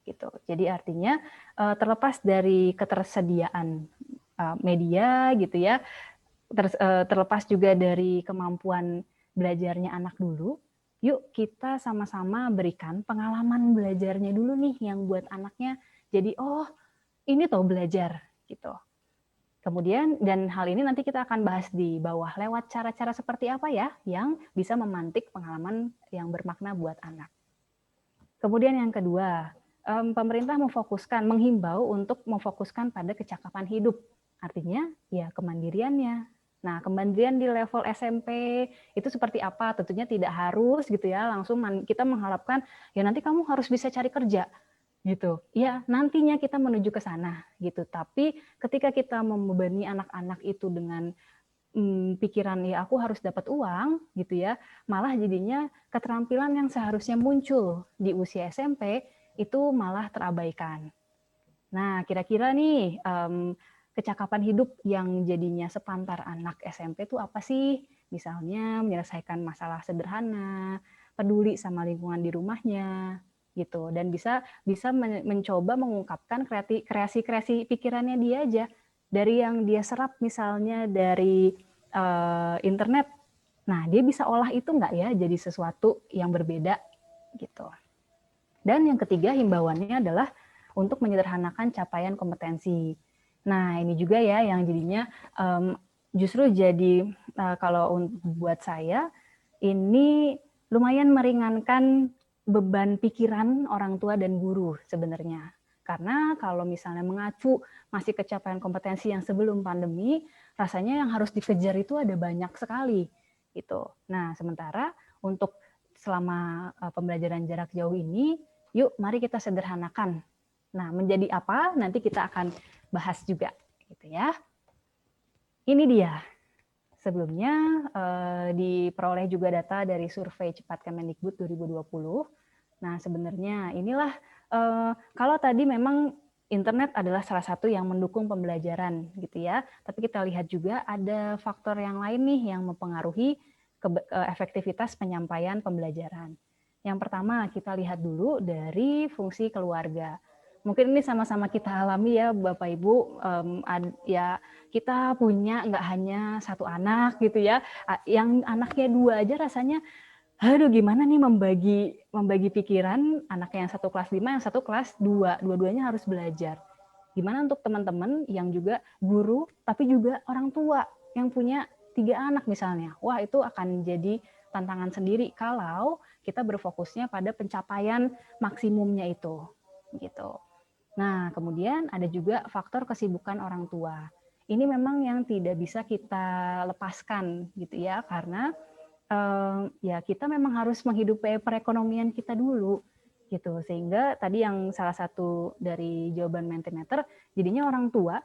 gitu. Jadi artinya terlepas dari ketersediaan media gitu ya, terlepas juga dari kemampuan belajarnya anak dulu, yuk kita sama-sama berikan pengalaman belajarnya dulu nih yang buat anaknya jadi oh ini toh belajar gitu. Kemudian dan hal ini nanti kita akan bahas di bawah lewat cara-cara seperti apa ya yang bisa memantik pengalaman yang bermakna buat anak. Kemudian yang kedua, pemerintah menghimbau untuk memfokuskan pada kecakapan hidup. Artinya ya kemandiriannya. Nah, kemandirian di level SMP itu seperti apa? Tentunya tidak harus gitu ya, langsung kita mengharapkan ya nanti kamu harus bisa cari kerja gitu. Ya, nantinya kita menuju ke sana gitu. Tapi ketika kita membebani anak-anak itu dengan pikiran ya aku harus dapat uang gitu ya, malah jadinya keterampilan yang seharusnya muncul di usia SMP itu malah terabaikan. Nah, kira-kira nih kecakapan hidup yang jadinya sepantar anak SMP itu apa sih? Misalnya menyelesaikan masalah sederhana, peduli sama lingkungan di rumahnya, gitu. Dan bisa mencoba mengungkapkan kreasi-kreasi pikirannya dia aja dari yang dia serap misalnya dari internet. Nah, dia bisa olah itu nggak ya jadi sesuatu yang berbeda gitu. Dan yang ketiga himbauannya adalah untuk menyederhanakan capaian kompetensi. Nah, ini juga ya yang jadinya justru jadi kalau buat saya ini lumayan meringankan beban pikiran orang tua dan guru sebenarnya. Karena kalau misalnya mengacu masih capaian kompetensi yang sebelum pandemi, rasanya yang harus dikejar itu ada banyak sekali gitu. Nah, sementara untuk selama pembelajaran jarak jauh ini, yuk mari kita sederhanakan. Nah, menjadi apa? Nanti kita akan bahas juga gitu ya. Ini dia. Sebelumnya diperoleh juga data dari survei cepat Kemendikbud 2020. Nah, sebenarnya inilah kalau tadi memang internet adalah salah satu yang mendukung pembelajaran gitu ya. Tapi kita lihat juga ada faktor yang lain nih yang mempengaruhi efektivitas penyampaian pembelajaran. Yang pertama kita lihat dulu dari fungsi keluarga. Mungkin ini sama-sama kita alami ya Bapak Ibu, ya kita punya nggak hanya satu anak gitu ya, yang anaknya 2 aja rasanya aduh gimana nih membagi pikiran anaknya yang satu kelas 5, yang satu kelas 2, dua-duanya harus belajar. Gimana untuk teman-teman yang juga guru, tapi juga orang tua yang punya 3 anak misalnya. Wah itu akan jadi tantangan sendiri kalau kita berfokusnya pada pencapaian maksimumnya itu. Gitu. Nah kemudian ada juga faktor kesibukan orang tua. Ini memang yang tidak bisa kita lepaskan gitu ya, karena ya kita memang harus menghidupi perekonomian kita dulu gitu, sehingga tadi yang salah satu dari jawaban Mentimeter jadinya orang tua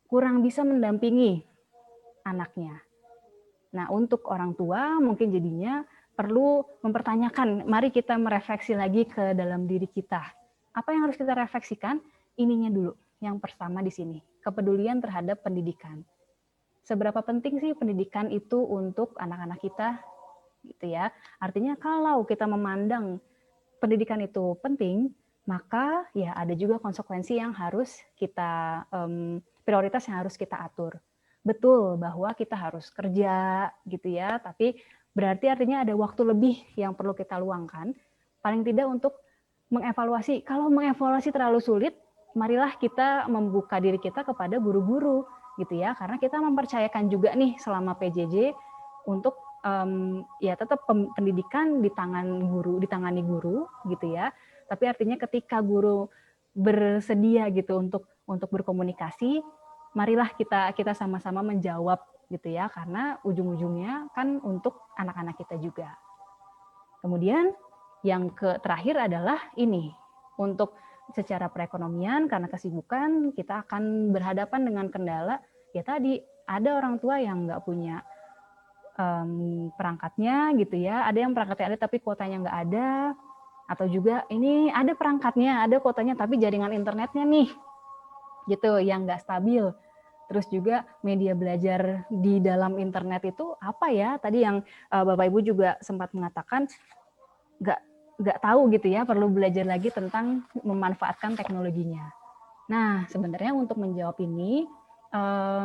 kurang bisa mendampingi anaknya. Nah untuk orang tua mungkin jadinya perlu mempertanyakan, mari kita merefleksi lagi ke dalam diri kita. Apa yang harus kita refleksikan? Ininya dulu, yang pertama di sini, kepedulian terhadap pendidikan. Seberapa penting sih pendidikan itu untuk anak-anak kita? Gitu ya. Artinya kalau kita memandang pendidikan itu penting, maka ya ada juga konsekuensi yang harus kita prioritas yang harus kita atur. Betul bahwa kita harus kerja gitu ya, tapi berarti artinya ada waktu lebih yang perlu kita luangkan, paling tidak untuk mengevaluasi. Kalau mengevaluasi terlalu sulit, marilah kita membuka diri kita kepada guru-guru gitu ya, karena kita mempercayakan juga nih selama PJJ untuk ya tetap pendidikan ditangani guru gitu ya. Tapi artinya ketika guru bersedia gitu untuk berkomunikasi, marilah kita sama-sama menjawab gitu ya, karena ujung-ujungnya kan untuk anak-anak kita juga. Kemudian yang terakhir adalah ini, untuk secara perekonomian karena kesibukan kita akan berhadapan dengan kendala ya tadi, ada orang tua yang nggak punya perangkatnya gitu ya, ada yang perangkatnya ada tapi kuotanya nggak ada, atau juga ini ada perangkatnya, ada kuotanya tapi jaringan internetnya nih gitu yang nggak stabil. Terus juga media belajar di dalam internet itu apa ya, tadi yang Bapak Ibu juga sempat mengatakan nggak tahu gitu ya, perlu belajar lagi tentang memanfaatkan teknologinya. Nah sebenarnya untuk menjawab ini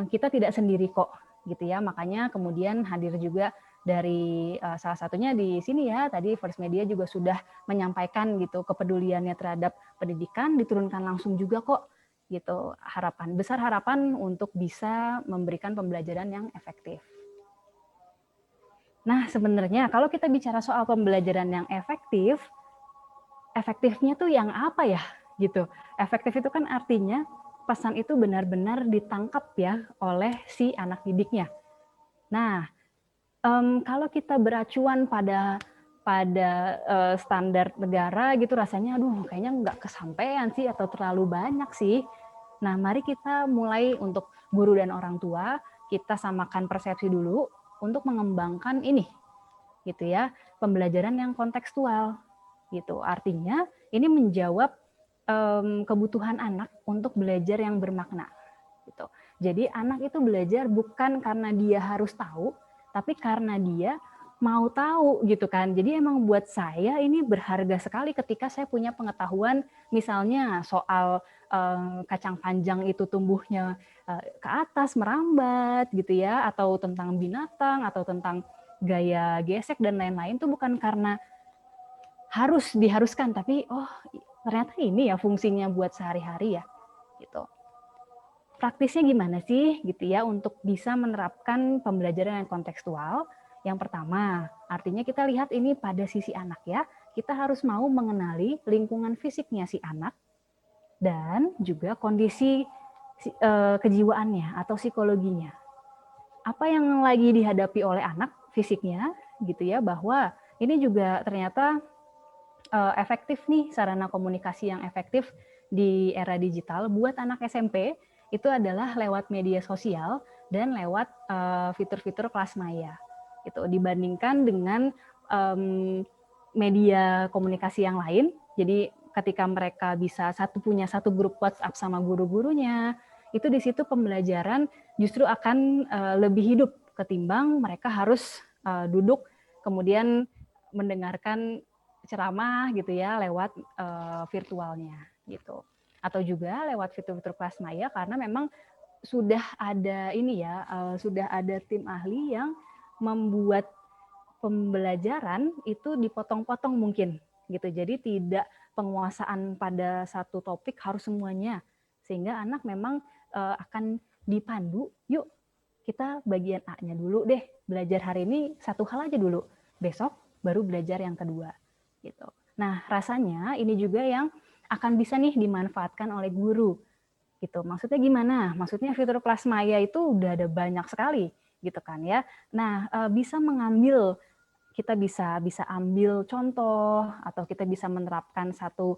kita tidak sendiri kok gitu ya, makanya kemudian hadir juga dari salah satunya di sini ya, tadi First Media juga sudah menyampaikan gitu kepeduliannya terhadap pendidikan, diturunkan langsung juga kok gitu, besar harapan untuk bisa memberikan pembelajaran yang efektif. Nah sebenarnya kalau kita bicara soal pembelajaran yang efektif, efektifnya tuh yang apa ya gitu, efektif itu kan artinya pesan itu benar-benar ditangkap ya oleh si anak didiknya. Nah, kalau kita beracuan pada standar negara gitu, rasanya aduh kayaknya nggak kesampaian sih atau terlalu banyak sih. Nah, mari kita mulai untuk guru dan orang tua, kita samakan persepsi dulu untuk mengembangkan ini, gitu ya, pembelajaran yang kontekstual, gitu. Artinya ini menjawab kebutuhan anak untuk belajar yang bermakna gitu. Jadi anak itu belajar bukan karena dia harus tahu, tapi karena dia mau tahu gitu kan. Jadi emang buat saya ini berharga sekali ketika saya punya pengetahuan misalnya soal kacang panjang itu tumbuhnya ke atas merambat gitu ya, atau tentang binatang atau tentang gaya gesek dan lain-lain, itu bukan karena diharuskan, tapi oh ternyata ini ya fungsinya buat sehari-hari ya gitu. Praktisnya gimana sih gitu ya untuk bisa menerapkan pembelajaran yang kontekstual? Yang pertama, artinya kita lihat ini pada sisi anak ya. Kita harus mau mengenali lingkungan fisiknya si anak dan juga kondisi kejiwaannya atau psikologinya. Apa yang lagi dihadapi oleh anak fisiknya gitu ya, bahwa ini juga ternyata efektif nih, sarana komunikasi yang efektif di era digital buat anak SMP itu adalah lewat media sosial dan lewat fitur-fitur kelas maya. Itu dibandingkan dengan media komunikasi yang lain. Jadi ketika mereka bisa punya satu grup WhatsApp sama guru-gurunya, itu di situ pembelajaran justru akan lebih hidup ketimbang mereka harus duduk kemudian mendengarkan ceramah gitu ya lewat virtualnya gitu. Atau juga lewat fitur-fitur kelas maya karena memang sudah ada ini ya, sudah ada tim ahli yang membuat pembelajaran itu dipotong-potong mungkin gitu. Jadi tidak penguasaan pada satu topik harus semuanya. Sehingga anak memang akan dipandu, yuk kita bagian A-nya dulu deh. Belajar hari ini satu hal aja dulu. Besok baru belajar yang kedua gitu. Nah, rasanya ini juga yang akan bisa nih dimanfaatkan oleh guru gitu. Maksudnya gimana? Maksudnya fitur kelas maya itu udah ada banyak sekali gitu kan ya. Nah, bisa mengambil kita bisa ambil contoh atau kita bisa menerapkan satu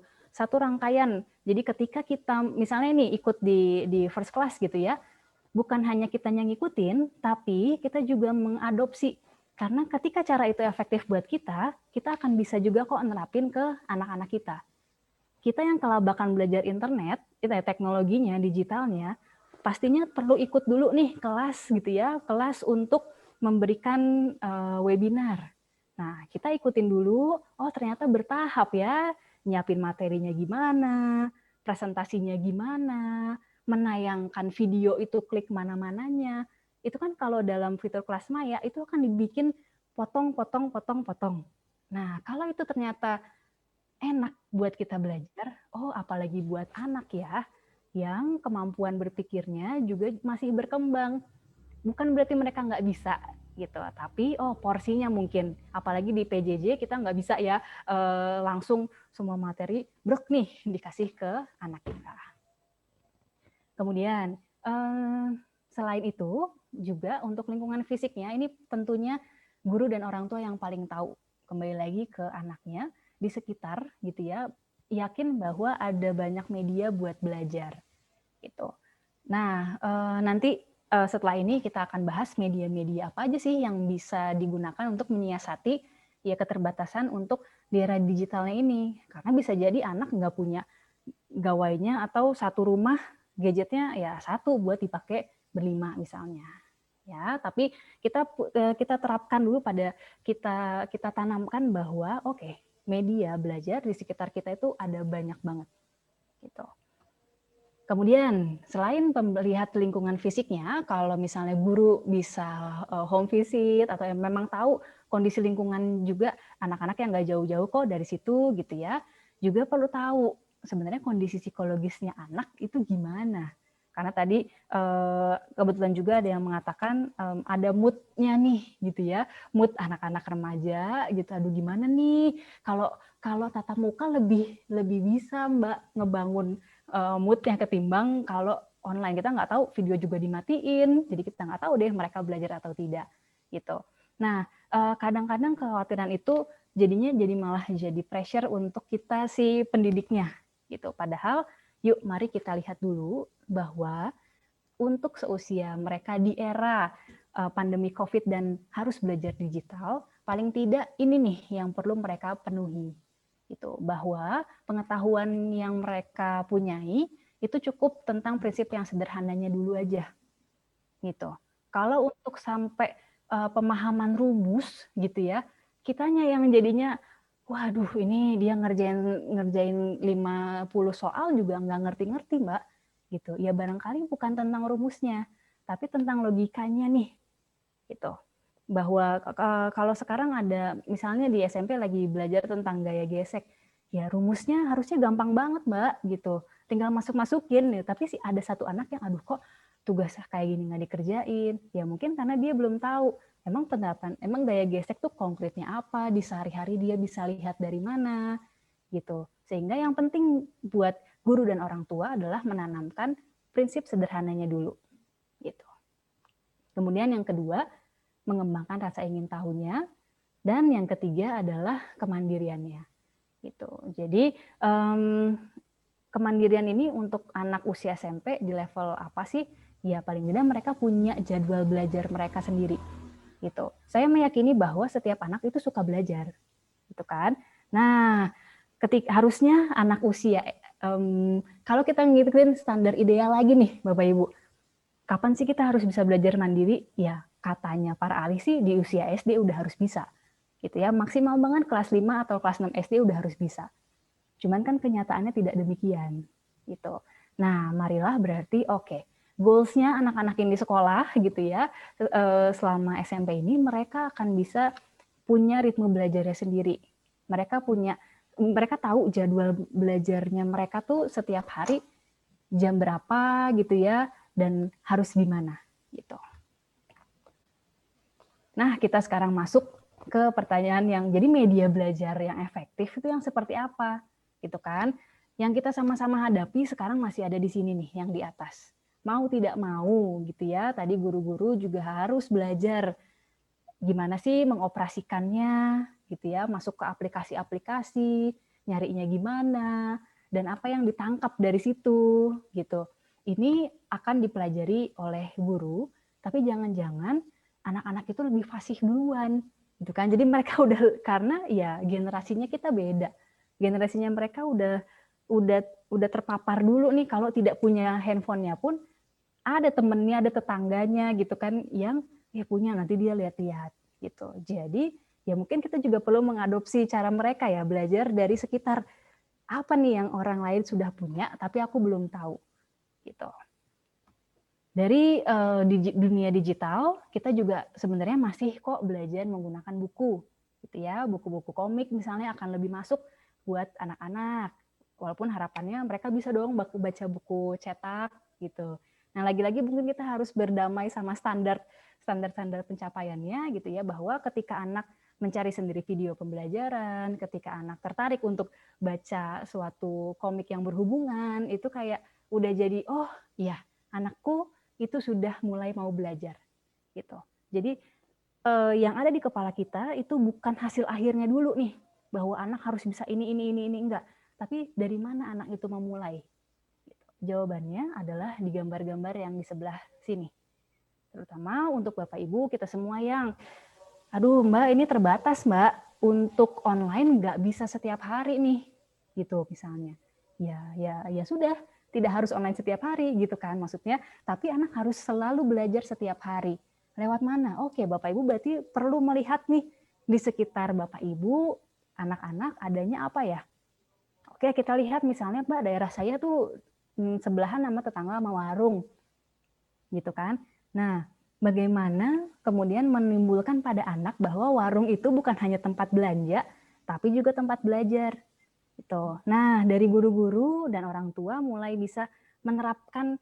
rangkaian. Jadi ketika kita misalnya nih ikut di first class gitu ya, bukan hanya kita yang ngikutin, tapi kita juga mengadopsi. Karena ketika cara itu efektif buat kita akan bisa juga kok nerapin ke anak-anak kita. Kita yang kelabakan belajar internet, itu ya teknologinya, digitalnya, pastinya perlu ikut dulu nih kelas gitu ya, kelas untuk memberikan webinar. Nah, kita ikutin dulu, oh ternyata bertahap ya, nyiapin materinya gimana, presentasinya gimana, menayangkan video itu klik mana-mananya. Itu kan kalau dalam fitur kelas maya itu akan dibikin potong. Nah, kalau itu ternyata enak buat kita belajar, oh apalagi buat anak ya, yang kemampuan berpikirnya juga masih berkembang. Bukan berarti mereka nggak bisa gitu, tapi oh porsinya mungkin. Apalagi di PJJ kita nggak bisa ya langsung semua materi brok nih dikasih ke anak kita. Kemudian selain itu juga untuk lingkungan fisiknya ini tentunya guru dan orang tua yang paling tahu. Kembali lagi ke anaknya di sekitar gitu ya, yakin bahwa ada banyak media buat belajar gitu. Nah, nanti setelah ini kita akan bahas media-media apa aja sih yang bisa digunakan untuk menyiasati ya keterbatasan untuk di era digitalnya ini. Karena bisa jadi anak nggak punya gawainya atau satu rumah gadgetnya ya satu buat dipakai berlima misalnya. Ya, tapi kita terapkan dulu pada kita tanamkan bahwa oke, media belajar di sekitar kita itu ada banyak banget gitu. Kemudian selain melihat lingkungan fisiknya, kalau misalnya guru bisa home visit atau yang memang tahu kondisi lingkungan juga anak-anak yang nggak jauh-jauh kok dari situ gitu ya, juga perlu tahu sebenarnya kondisi psikologisnya anak itu gimana. Karena tadi kebetulan juga ada yang mengatakan ada mood-nya nih gitu ya, mood anak-anak remaja gitu. Aduh gimana nih kalau tatap muka lebih bisa Mbak ngebangun mood-nya ketimbang kalau online. Kita nggak tahu, video juga dimatiin, jadi kita nggak tahu deh mereka belajar atau tidak gitu. Nah, kadang-kadang kekhawatiran itu jadinya jadi malah jadi pressure untuk kita si pendidiknya gitu. Padahal yuk mari kita lihat dulu bahwa untuk seusia mereka di era pandemi COVID dan harus belajar digital, paling tidak ini nih yang perlu mereka penuhi. Gitu, bahwa pengetahuan yang mereka punyai itu cukup tentang prinsip yang sederhananya dulu aja. Gitu. Kalau untuk sampai pemahaman rumus gitu ya, kitanya yang jadinya waduh ini dia ngerjain 50 soal juga nggak ngerti-ngerti Mbak gitu. Ya barangkali bukan tentang rumusnya, tapi tentang logikanya nih gitu. Bahwa kalau sekarang ada misalnya di SMP lagi belajar tentang gaya gesek, ya rumusnya harusnya gampang banget Mbak gitu. Tinggal masukin ya, tapi sih ada satu anak yang aduh kok tugasnya kayak gini nggak dikerjain. Ya mungkin karena dia belum tahu emang gaya gesek tuh konkretnya apa, di sehari-hari dia bisa lihat dari mana gitu. Sehingga yang penting buat guru dan orang tua adalah menanamkan prinsip sederhananya dulu gitu. Kemudian yang kedua, mengembangkan rasa ingin tahunya, dan yang ketiga adalah kemandiriannya gitu. Jadi kemandirian ini untuk anak usia SMP di level apa sih? Ya paling tidak mereka punya jadwal belajar mereka sendiri. Gitu. Saya meyakini bahwa setiap anak itu suka belajar, gitu kan. Nah, harusnya anak usia, kalau kita ngikutin standar ideal lagi nih, Bapak Ibu, kapan sih kita harus bisa belajar mandiri? Ya, katanya para ahli sih di usia SD udah harus bisa, gitu ya. Maksimal banget kelas 5 atau kelas 6 SD udah harus bisa. Cuman kan kenyataannya tidak demikian, gitu. Nah, marilah berarti goals-nya anak-anak ini di sekolah gitu ya, selama SMP ini mereka akan bisa punya ritme belajarnya sendiri. Mereka tahu jadwal belajarnya mereka tuh setiap hari jam berapa gitu ya, dan harus gimana gitu. Nah, kita sekarang masuk ke pertanyaan yang jadi media belajar yang efektif itu yang seperti apa gitu kan. Yang kita sama-sama hadapi sekarang masih ada di sini nih, yang di atas. Mau tidak mau gitu ya, tadi guru-guru juga harus belajar gimana sih mengoperasikannya gitu ya, masuk ke aplikasi-aplikasi, nyarinya gimana, dan apa yang ditangkap dari situ gitu. Ini akan dipelajari oleh guru, tapi jangan-jangan anak-anak itu lebih fasih duluan gitu kan. Jadi mereka udah, karena ya generasinya kita beda. Generasinya mereka udah terpapar dulu nih, kalau tidak punya handphonenya pun ada temennya, ada tetangganya gitu kan yang ya punya, nanti dia lihat-lihat gitu. Jadi ya mungkin kita juga perlu mengadopsi cara mereka ya, belajar dari sekitar, apa nih yang orang lain sudah punya tapi aku belum tahu gitu. Dari dunia digital kita juga sebenarnya masih kok belajar menggunakan buku gitu ya, buku-buku komik misalnya akan lebih masuk buat anak-anak, walaupun harapannya mereka bisa dong baca buku cetak gitu. Nah, lagi-lagi mungkin kita harus berdamai sama standar pencapaiannya gitu ya, bahwa ketika anak mencari sendiri video pembelajaran, ketika anak tertarik untuk baca suatu komik yang berhubungan, itu kayak udah jadi, oh iya, anakku itu sudah mulai mau belajar gitu. Jadi yang ada di kepala kita itu bukan hasil akhirnya dulu nih, bahwa anak harus bisa ini enggak, tapi dari mana anak itu memulai. Jawabannya adalah di gambar-gambar yang di sebelah sini. Terutama untuk Bapak Ibu, kita semua yang, aduh Mbak ini terbatas Mbak, untuk online nggak bisa setiap hari nih, gitu misalnya. Ya sudah, tidak harus online setiap hari gitu kan maksudnya, tapi anak harus selalu belajar setiap hari. Lewat mana? Oke, Bapak Ibu berarti perlu melihat nih, di sekitar Bapak Ibu, anak-anak adanya apa ya? Oke, kita lihat misalnya Mbak, daerah saya tuh sebelahan sama tetangga sama warung gitu kan. Nah, bagaimana kemudian menimbulkan pada anak bahwa warung itu bukan hanya tempat belanja tapi juga tempat belajar gitu. Nah, dari guru-guru dan orang tua mulai bisa menerapkan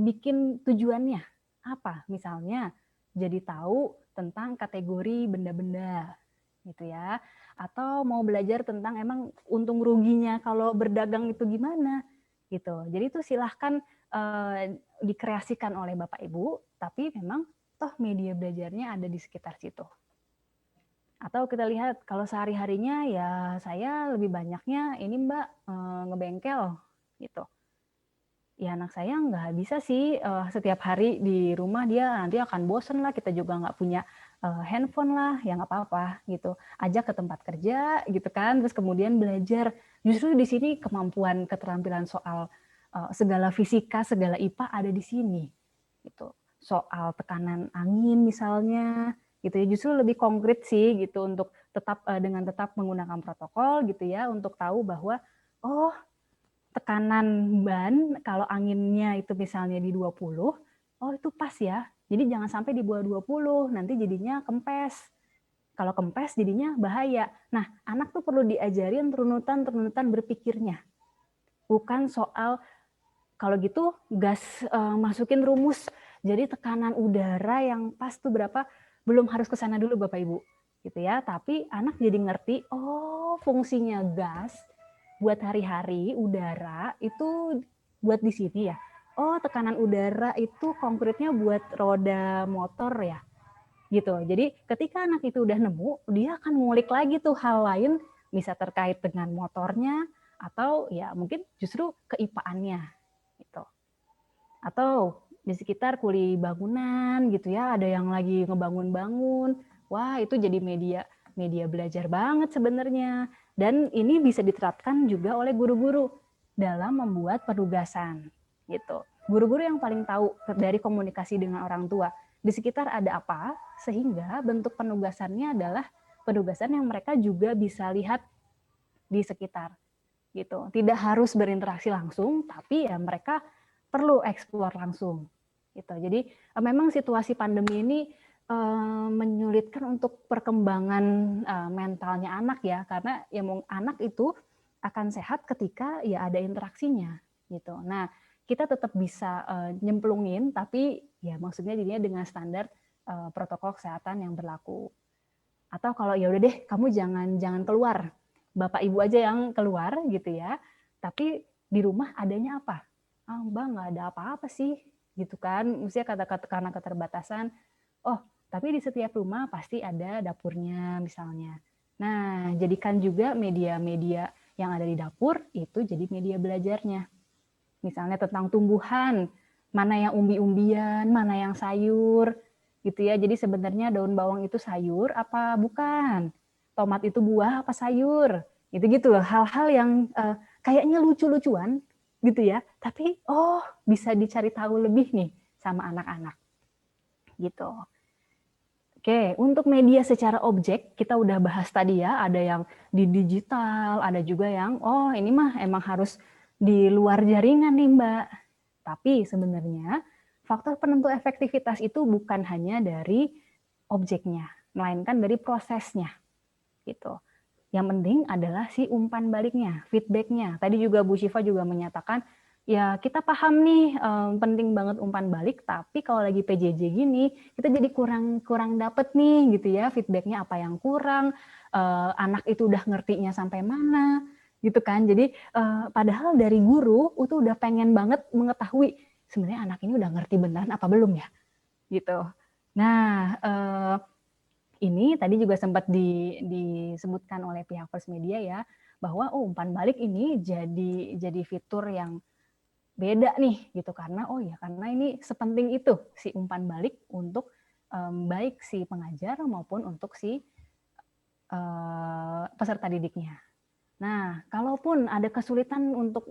bikin tujuannya apa, misalnya jadi tahu tentang kategori benda-benda gitu ya, atau mau belajar tentang emang untung ruginya kalau berdagang itu gimana gitu. Jadi itu silahkan dikreasikan oleh Bapak Ibu, tapi memang toh media belajarnya ada di sekitar situ. Atau kita lihat kalau sehari-harinya ya saya lebih banyaknya ini Mbak ngebengkel gitu. Ya anak saya nggak bisa sih setiap hari di rumah, dia nanti akan bosen lah, kita juga nggak punya handphone lah, ya nggak apa-apa gitu. Ajak ke tempat kerja gitu kan, terus kemudian belajar. Justru di sini kemampuan keterampilan soal segala fisika, segala IPA ada di sini. Gitu. Soal tekanan angin misalnya, gitu ya. Justru lebih konkret sih gitu untuk dengan tetap menggunakan protokol gitu ya, untuk tahu bahwa oh tekanan ban kalau anginnya itu misalnya di 20, oh itu pas ya. Jadi jangan sampai di bawah 20, nanti jadinya kempes. Kalau kempes jadinya bahaya. Nah, anak tuh perlu diajarin runutan berpikirnya. Bukan soal kalau gitu gas masukin rumus. Jadi tekanan udara yang pas tuh berapa, belum harus ke sana dulu Bapak Ibu. Gitu ya, tapi anak jadi ngerti, oh fungsinya gas buat hari-hari udara itu buat di sini ya. Oh, tekanan udara itu konkretnya buat roda motor ya. Gitu. Jadi ketika anak itu udah nemu, dia akan ngulik lagi tuh hal lain, bisa terkait dengan motornya atau ya mungkin justru keipaannya gitu. Atau di sekitar kuli bangunan gitu ya, ada yang lagi ngebangun-bangun. Wah, itu jadi media belajar banget sebenarnya. Dan ini bisa diterapkan juga oleh guru-guru dalam membuat penugasan gitu. Guru-guru yang paling tahu dari komunikasi dengan orang tua di sekitar ada apa, sehingga bentuk penugasannya adalah penugasan yang mereka juga bisa lihat di sekitar gitu. Tidak harus berinteraksi langsung, tapi ya mereka perlu eksplor langsung gitu. Jadi memang situasi pandemi ini menyulitkan untuk perkembangan mentalnya anak ya, karena ya anak itu akan sehat ketika ya ada interaksinya gitu. Nah, kita tetap bisa nyemplungin, tapi ya maksudnya jadinya dengan standar protokol kesehatan yang berlaku. Atau kalau ya udah deh, kamu jangan keluar, bapak ibu aja yang keluar gitu ya. Tapi di rumah adanya apa? Mbak nggak ada apa-apa sih, gitu kan? Maksudnya karena keterbatasan. Oh, tapi di setiap rumah pasti ada dapurnya misalnya. Nah, jadikan juga media-media yang ada di dapur itu jadi media belajarnya. Misalnya tentang tumbuhan, mana yang umbi-umbian, mana yang sayur, gitu ya. Jadi sebenarnya daun bawang itu sayur apa bukan? Tomat itu buah apa sayur? Gitu-gitu loh, hal-hal yang kayaknya lucu-lucuan gitu ya, tapi bisa dicari tahu lebih nih sama anak-anak gitu. Oke, untuk media secara objek kita udah bahas tadi ya, ada yang di digital, ada juga yang ini mah emang harus di luar jaringan nih Mbak. Tapi sebenarnya faktor penentu efektivitas itu bukan hanya dari objeknya, melainkan dari prosesnya gitu. Yang penting adalah si umpan baliknya, feedbacknya. Tadi juga Bu Syifa juga menyatakan, ya kita paham nih penting banget umpan balik, tapi kalau lagi PJJ gini, kita jadi kurang dapet nih gitu ya, feedbacknya apa yang kurang, anak itu udah ngertinya sampai mana, gitu kan. Jadi padahal dari guru itu udah pengen banget mengetahui, sebenarnya anak ini udah ngerti beneran apa belum ya, gitu. Nah, ini tadi juga sempat disebutkan oleh pihak First Media ya, bahwa umpan balik ini jadi fitur yang beda nih gitu, karena karena ini sepenting itu si umpan balik untuk baik si pengajar maupun untuk si peserta didiknya. Nah, kalaupun ada kesulitan untuk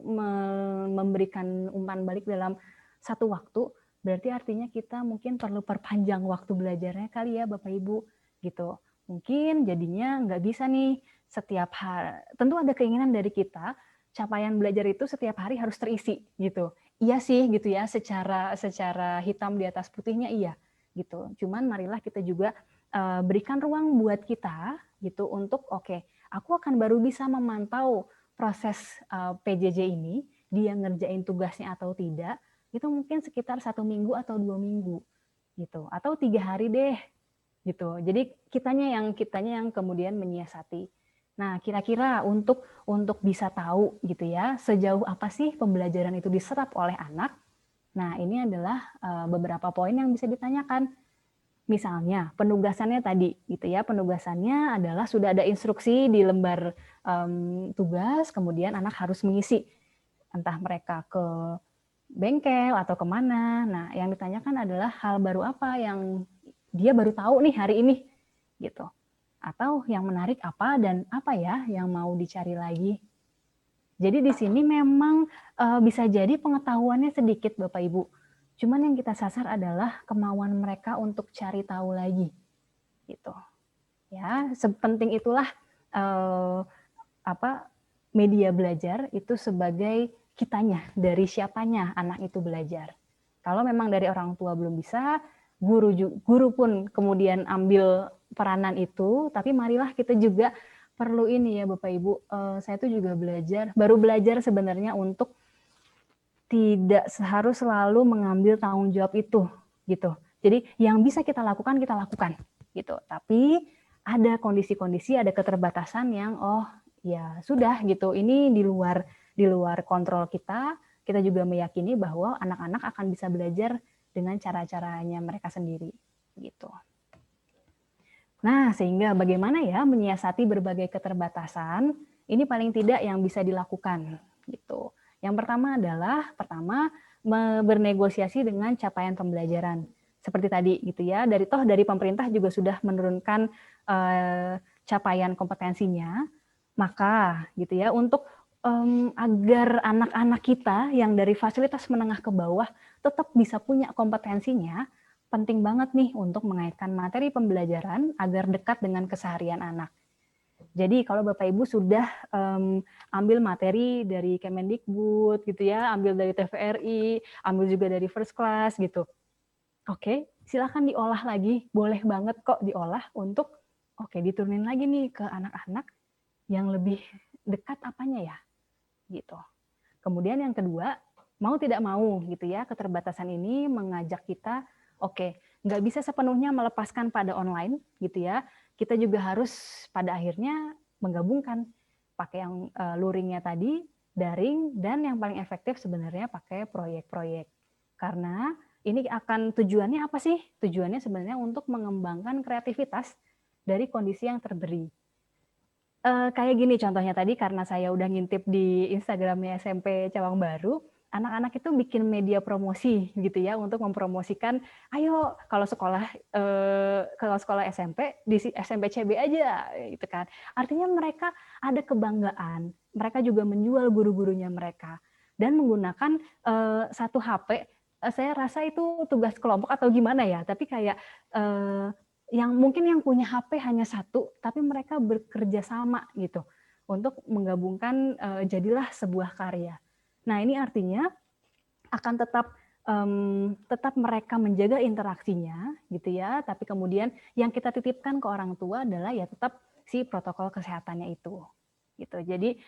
memberikan umpan balik dalam satu waktu, berarti artinya kita mungkin perlu perpanjang waktu belajarnya kali ya Bapak Ibu gitu. Mungkin jadinya nggak bisa nih setiap hari. Tentu ada keinginan dari kita, capaian belajar itu setiap hari harus terisi gitu. Iya sih gitu ya, secara hitam di atas putihnya iya gitu. Cuman marilah kita juga berikan ruang buat kita gitu untuk aku akan baru bisa memantau proses PJJ ini, dia ngerjain tugasnya atau tidak, itu mungkin sekitar 1 minggu atau 2 minggu gitu, atau 3 hari deh gitu. Jadi kitanya yang kemudian menyiasati. Nah, kira-kira untuk bisa tahu gitu ya, sejauh apa sih pembelajaran itu diserap oleh anak. Nah, ini adalah beberapa poin yang bisa ditanyakan. Misalnya penugasannya tadi gitu ya, penugasannya adalah sudah ada instruksi di lembar tugas, kemudian anak harus mengisi, entah mereka ke bengkel atau kemana. Nah, yang ditanyakan adalah hal baru apa yang dia baru tahu nih hari ini gitu. Atau yang menarik apa dan apa ya yang mau dicari lagi. Jadi di sini memang bisa jadi pengetahuannya sedikit Bapak Ibu. Cuman yang kita sasar adalah kemauan mereka untuk cari tahu lagi. Gitu. Ya, sepenting itulah media belajar itu sebagai kitanya, dari siapanya anak itu belajar. Kalau memang dari orang tua belum bisa, guru pun kemudian ambil peranan itu, tapi marilah kita juga perlu ini ya Bapak Ibu, saya tuh juga baru belajar sebenarnya untuk tidak harus selalu mengambil tanggung jawab itu, gitu. Jadi yang bisa kita lakukan gitu. Tapi ada kondisi-kondisi, ada keterbatasan yang ya sudah gitu, ini di luar kontrol kita. Kita juga meyakini bahwa anak-anak akan bisa belajar dengan cara-caranya mereka sendiri gitu. Nah, sehingga bagaimana ya menyiasati berbagai keterbatasan Ini paling tidak yang bisa dilakukan gitu. Yang pertama adalah bernegosiasi dengan capaian pembelajaran. Seperti tadi gitu ya, dari pemerintah juga sudah menurunkan capaian kompetensinya, maka gitu ya untuk agar anak-anak kita yang dari fasilitas menengah ke bawah tetap bisa punya kompetensinya, penting banget nih untuk mengaitkan materi pembelajaran agar dekat dengan keseharian anak. Jadi kalau Bapak Ibu sudah ambil materi dari Kemendikbud gitu ya, ambil dari TVRI, ambil juga dari First Class gitu. Oke, silakan diolah lagi, boleh banget kok diolah untuk diturunin lagi nih ke anak-anak yang lebih dekat apanya ya, gitu. Kemudian yang kedua, mau tidak mau gitu ya, keterbatasan ini mengajak kita, nggak bisa sepenuhnya melepaskan pada online gitu ya. Kita juga harus pada akhirnya menggabungkan pakai yang luringnya tadi, daring, dan yang paling efektif sebenarnya pakai proyek-proyek. Karena ini tujuannya apa sih? Tujuannya sebenarnya untuk mengembangkan kreativitas dari kondisi yang terberi. Kayak gini contohnya tadi, karena saya udah ngintip di Instagramnya SMP Cawang Baru, anak-anak itu bikin media promosi gitu ya untuk mempromosikan, ayo kalau sekolah SMP di SMP CB aja gitu kan. Artinya mereka ada kebanggaan, mereka juga menjual guru-gurunya mereka dan menggunakan satu HP. Saya rasa itu tugas kelompok atau gimana ya, tapi kayak yang punya HP hanya satu, tapi mereka bekerja sama gitu untuk menggabungkan jadilah sebuah karya. Nah ini artinya akan tetap mereka menjaga interaksinya gitu ya, tapi kemudian yang kita titipkan ke orang tua adalah ya tetap si protokol kesehatannya itu gitu. Jadi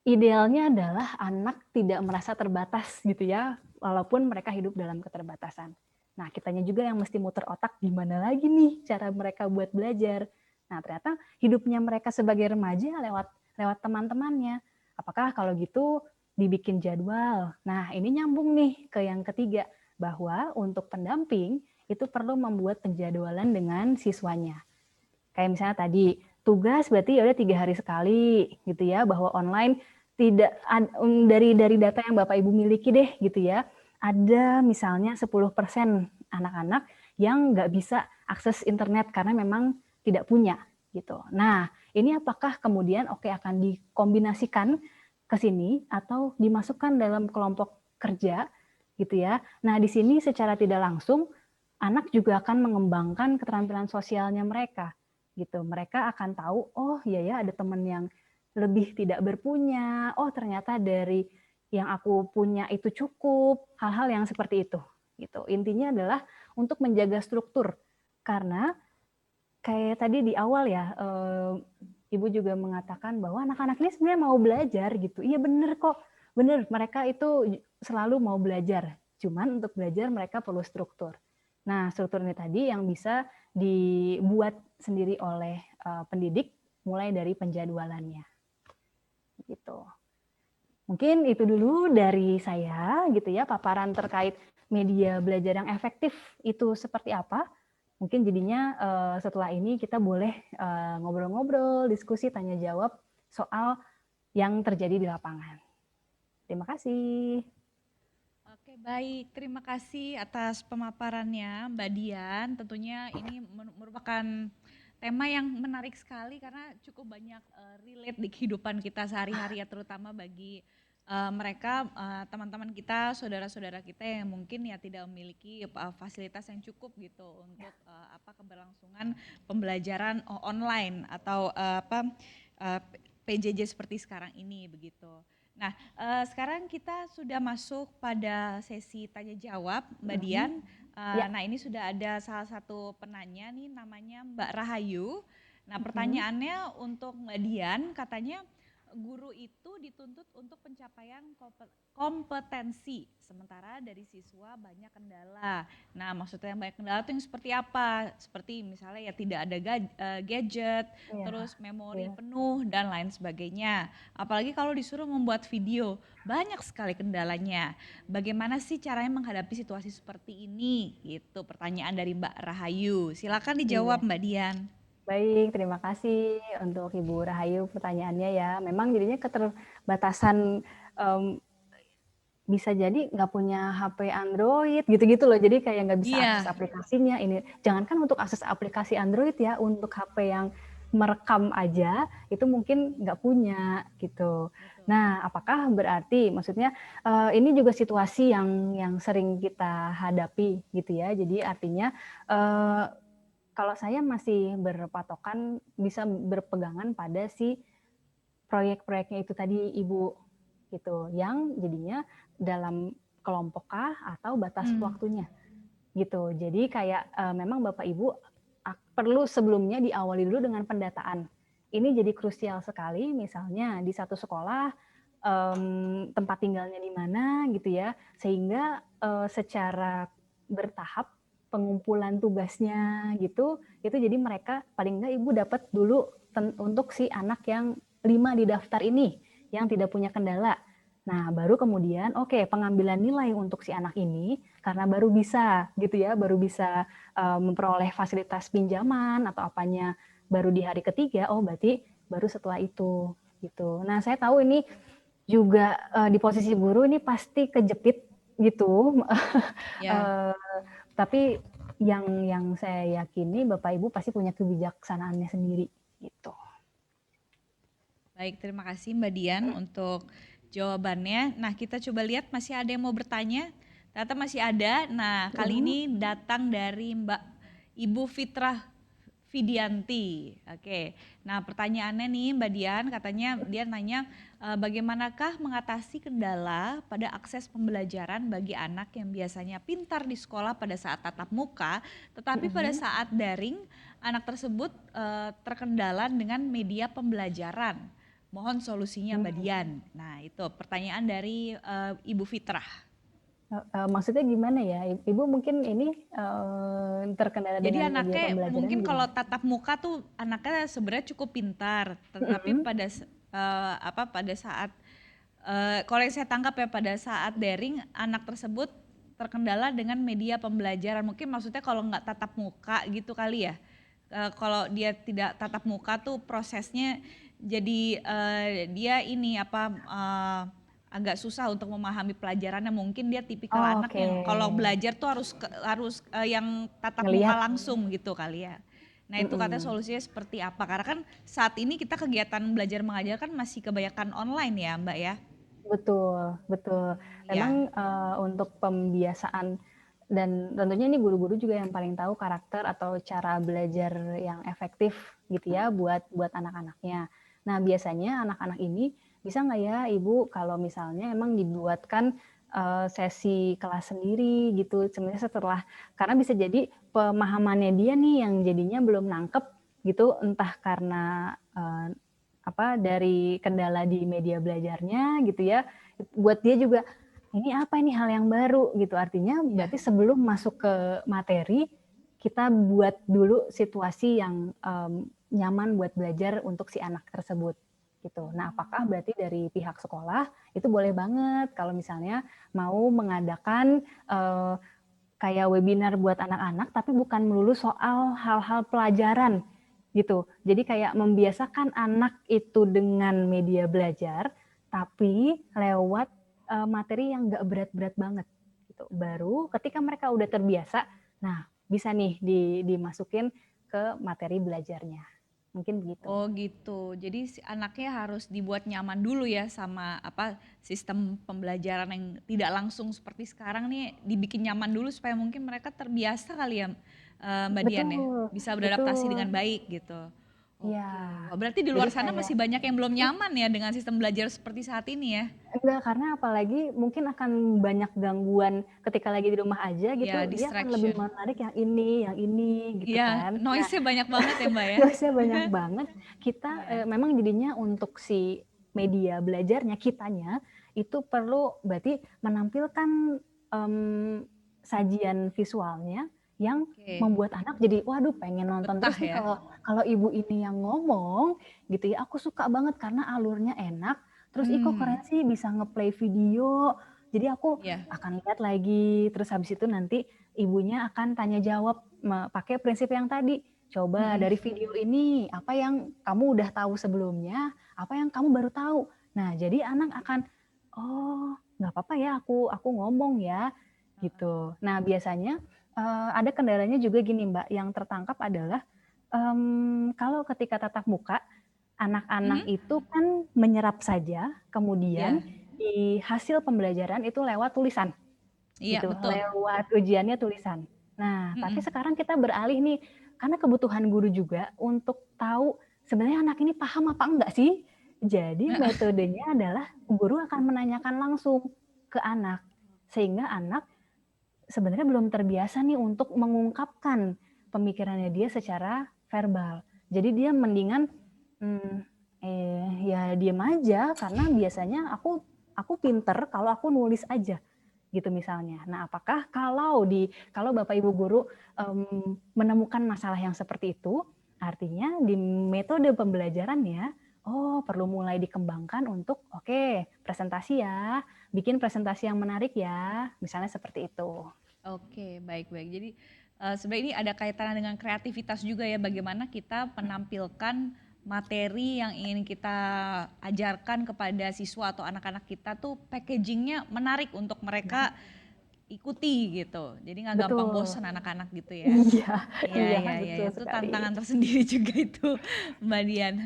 idealnya adalah anak tidak merasa terbatas gitu ya, walaupun mereka hidup dalam keterbatasan. Nah, kitanya juga yang mesti muter otak gimana lagi nih cara mereka buat belajar. Nah, ternyata hidupnya mereka sebagai remaja lewat teman-temannya. Apakah kalau gitu dibikin jadwal? Nah, ini nyambung nih ke yang ketiga, bahwa untuk pendamping itu perlu membuat penjadwalan dengan siswanya. Kayak misalnya tadi, tugas berarti ya udah 3 hari sekali gitu ya, bahwa online tidak dari data yang Bapak Ibu miliki deh gitu ya, ada misalnya 10% anak-anak yang nggak bisa akses internet karena memang tidak punya gitu. Nah, ini apakah kemudian akan dikombinasikan ke sini atau dimasukkan dalam kelompok kerja gitu ya. Nah, di sini secara tidak langsung anak juga akan mengembangkan keterampilan sosialnya mereka gitu. Mereka akan tahu, oh iya ya ada teman yang lebih tidak berpunya, oh ternyata dari yang aku punya itu cukup, hal-hal yang seperti itu gitu. Intinya adalah untuk menjaga struktur, karena kayak tadi di awal ya, Ibu juga mengatakan bahwa anak-anak ini sebenarnya mau belajar gitu. Iya bener kok, bener, mereka itu selalu mau belajar, cuman untuk belajar mereka perlu struktur. Nah, struktur ini tadi yang bisa dibuat sendiri oleh pendidik mulai dari penjadwalannya gitu. Mungkin itu dulu dari saya gitu ya, paparan terkait media belajar yang efektif itu seperti apa. Mungkin jadinya setelah ini kita boleh ngobrol-ngobrol, diskusi, tanya jawab soal yang terjadi di lapangan. Terima kasih. Oke, baik. Terima kasih atas pemaparannya Mbak Dian. Tentunya ini merupakan tema yang menarik sekali karena cukup banyak relate di kehidupan kita sehari-hari ya, terutama bagi mereka teman-teman kita, saudara-saudara kita yang mungkin ya tidak memiliki fasilitas yang cukup gitu untuk keberlangsungan pembelajaran online atau PJJ seperti sekarang ini begitu. Nah, sekarang kita sudah masuk pada sesi tanya jawab, Mbak Dian. Nah, ini sudah ada salah satu penanya nih, namanya Mbak Rahayu. Nah, pertanyaannya untuk Mbak Dian, katanya guru itu dituntut untuk pencapaian kompetensi, sementara dari siswa banyak kendala. Nah, maksudnya yang banyak kendala itu yang seperti apa? Seperti misalnya ya tidak ada gadget, terus memori penuh dan lain sebagainya. Apalagi kalau disuruh membuat video, banyak sekali kendalanya. Bagaimana sih caranya menghadapi situasi seperti ini? Gitu pertanyaan dari Mbak Rahayu. Silakan dijawab Mbak Dian. Baik, terima kasih untuk Ibu Rahayu pertanyaannya ya. Memang jadinya keterbatasan, bisa jadi nggak punya HP Android gitu-gitu loh. Jadi kayak nggak bisa akses Iya, aplikasinya. Ini jangankan untuk akses aplikasi Android ya, untuk HP yang merekam aja itu mungkin nggak punya gitu. betul. Nah, apakah berarti maksudnya ini juga situasi yang sering kita hadapi gitu ya. Jadi artinya eh, kalau saya masih berpatokan bisa berpegangan pada si proyek-proyeknya itu tadi Ibu gitu, yang jadinya dalam kelompok kah atau batas waktunya gitu. Jadi kayak memang Bapak Ibu perlu sebelumnya diawali dulu dengan pendataan. Ini jadi krusial sekali, misalnya di satu sekolah tempat tinggalnya di mana gitu ya, sehingga secara bertahap pengumpulan tugasnya gitu, itu jadi mereka paling enggak Ibu dapat dulu untuk si anak yang 5 di daftar ini yang tidak punya kendala. Nah, baru kemudian oke, pengambilan nilai untuk si anak ini karena baru bisa gitu ya, baru bisa memperoleh fasilitas pinjaman atau apanya baru di hari ketiga, oh berarti baru setelah itu gitu. Nah, saya tahu ini juga di posisi guru ini pasti kejepit gitu. Ya, Tapi yang saya yakini Bapak Ibu pasti punya kebijaksanaannya sendiri gitu. baik, terima kasih Mbak Dian untuk jawabannya. Nah, kita coba lihat masih ada yang mau bertanya. Ternyata masih ada. Nah, kali ini datang dari Mbak Ibu Fitrah Fidianti. Oke. Nah, pertanyaannya nih Mbak Dian, katanya dia nanya bagaimanakah mengatasi kendala pada akses pembelajaran bagi anak yang biasanya pintar di sekolah pada saat tatap muka, tetapi pada saat daring anak tersebut terkendala dengan media pembelajaran. Mohon solusinya Mbak Dian. Nah, itu pertanyaan dari Ibu Fitrah. Maksudnya gimana ya? Ibu mungkin ini terkendala Jadi dengan media anaknya pembelajaran mungkin kalau gimana? tatap muka tuh anaknya sebenarnya cukup pintar, tetapi pada saat kalau yang saya tangkap ya pada saat daring anak tersebut terkendala dengan media pembelajaran. Mungkin maksudnya kalau nggak tatap muka gitu kali ya. Kalau dia tidak tatap muka tuh prosesnya jadi dia ini agak susah untuk memahami pelajarannya. Mungkin dia tipikal Oh, anak oke. yang kalau belajar tuh harus yang tatap muka Ngelihat. langsung gitu kali ya. Nah itu katanya solusinya seperti apa? Karena kan saat ini kita kegiatan belajar mengajar kan masih kebanyakan online ya Mbak ya. Betul, betul. Ya, Memang untuk pembiasaan dan tentunya ini guru-guru juga yang paling tahu karakter atau cara belajar yang efektif gitu ya buat anak-anaknya. Nah, biasanya anak-anak ini bisa nggak ya Ibu kalau misalnya emang dibuatkan sesi kelas sendiri gitu sebenarnya setelah karena bisa jadi pemahamannya dia nih yang jadinya belum nangkep gitu entah karena dari kendala di media belajarnya gitu ya. Buat dia juga ini apa ini hal yang baru gitu. Artinya ya. berarti sebelum masuk ke materi kita buat dulu situasi yang nyaman buat belajar untuk si anak tersebut gitu. Nah, apakah berarti dari pihak sekolah itu boleh banget kalau misalnya mau mengadakan kayak webinar buat anak-anak tapi bukan melulu soal hal-hal pelajaran gitu. Jadi kayak membiasakan anak itu dengan media belajar tapi lewat materi yang gak berat-berat banget gitu. Baru ketika mereka udah terbiasa, nah bisa nih dimasukin ke materi belajarnya. Mungkin begitu. Oh gitu. Jadi si anaknya harus dibuat nyaman dulu ya sama sistem pembelajaran yang tidak langsung seperti sekarang nih dibikin nyaman dulu supaya mungkin mereka terbiasa kali ya Mbak Dian ya. Betul, Bisa beradaptasi dengan betul. baik gitu. Iya. Oke. Wah, berarti di Jadi luar sana kayak masih banyak yang belum nyaman ya dengan sistem belajar seperti saat ini ya. enggak, karena apalagi mungkin akan banyak gangguan ketika lagi di rumah aja Ya, gitu, dia akan lebih distraction. menarik yang ini gitu Iya, kan. Nah, noise-nya banyak banget ya Mbak ya. dosanya banyak banget. Kita Iya. memang jadinya untuk si media belajarnya, kitanya itu perlu berarti menampilkan sajian visualnya yang Oke. membuat anak jadi, waduh pengen nonton Betah terus nih ya. kalau kalau ibu ini yang ngomong gitu ya, aku suka banget karena alurnya enak. Terus ih kok keren sih bisa ngeplay video. Jadi aku Iya. akan lihat lagi. Terus habis itu nanti ibunya akan tanya jawab pakai prinsip yang tadi. Coba dari video ini, apa yang kamu udah tahu sebelumnya, apa yang kamu baru tahu. Nah, jadi anak akan, oh nggak apa-apa ya aku ngomong ya, gitu. Nah, biasanya ada kendalanya juga gini Mbak, yang tertangkap adalah kalau ketika tatap muka, anak-anak itu kan menyerap saja, kemudian di hasil pembelajaran itu lewat tulisan. Iya, Gitu, betul. lewat ujiannya tulisan. Nah, tapi sekarang kita beralih nih, karena kebutuhan guru juga untuk tahu sebenarnya anak ini paham apa enggak sih. Jadi metodenya adalah guru akan menanyakan langsung ke anak, sehingga anak sebenarnya belum terbiasa nih untuk mengungkapkan pemikirannya dia secara verbal. Jadi dia mendingan ya diem aja, karena biasanya aku pinter kalau aku nulis aja gitu misalnya. Nah, apakah kalau Bapak Ibu guru menemukan masalah yang seperti itu, artinya di metode pembelajarannya, perlu mulai dikembangkan untuk presentasi ya, bikin presentasi yang menarik ya, misalnya seperti itu. Oke, baik-baik. Jadi sebenarnya ini ada kaitannya dengan kreativitas juga ya, bagaimana kita menampilkan materi yang ingin kita ajarkan kepada siswa atau anak-anak kita tuh packagingnya menarik untuk mereka ikuti gitu. Jadi nggak gampang Betul. bosan anak-anak gitu ya. Iya, Betul itu sekali. tantangan tersendiri juga itu, Mbak Dian.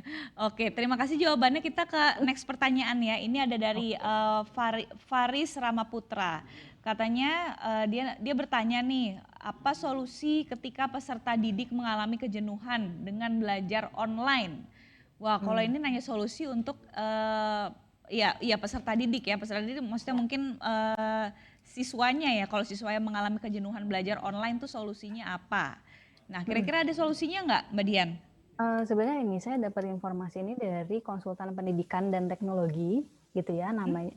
Oke, terima kasih jawabannya. Kita ke next pertanyaan ya. Ini ada dari Faris Ramaputra. Katanya dia bertanya nih, apa solusi ketika peserta didik mengalami kejenuhan dengan belajar online? Wah, kalau ini nanya solusi untuk ya peserta didik ya. Peserta didik maksudnya mungkin siswanya ya. Kalau siswanya mengalami kejenuhan belajar online tuh solusinya apa? Nah, kira-kira ada solusinya nggak, Mbak Dian? Sebenarnya ini saya dapat informasi ini dari konsultan pendidikan dan teknologi gitu ya, namanya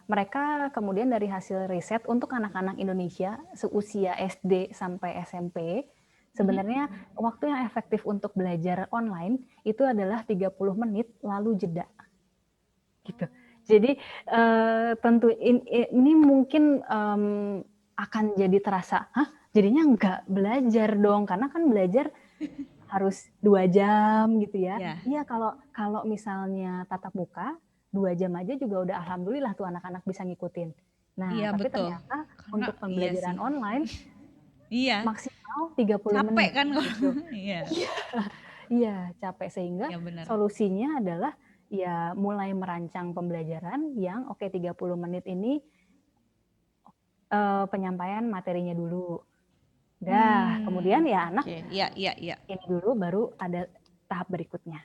mereka kemudian dari hasil riset untuk anak-anak Indonesia seusia SD sampai SMP, sebenarnya waktu yang efektif untuk belajar online itu adalah 30 menit lalu jeda gitu. Jadi tentu ini mungkin akan jadi terasa, jadinya nggak belajar dong, karena kan belajar harus 2 jam gitu ya. Iya, kalau misalnya tatap muka 2 jam aja juga udah alhamdulillah tuh anak-anak bisa ngikutin. Nah, tapi betul. ternyata Karena untuk pembelajaran online maksimal 30 capek menit kan gitu. Iya. Iya, capek, sehingga benar. solusinya adalah ya mulai merancang pembelajaran yang 30 menit ini penyampaian materinya dulu. Kemudian ya anak ini dulu baru ada tahap berikutnya.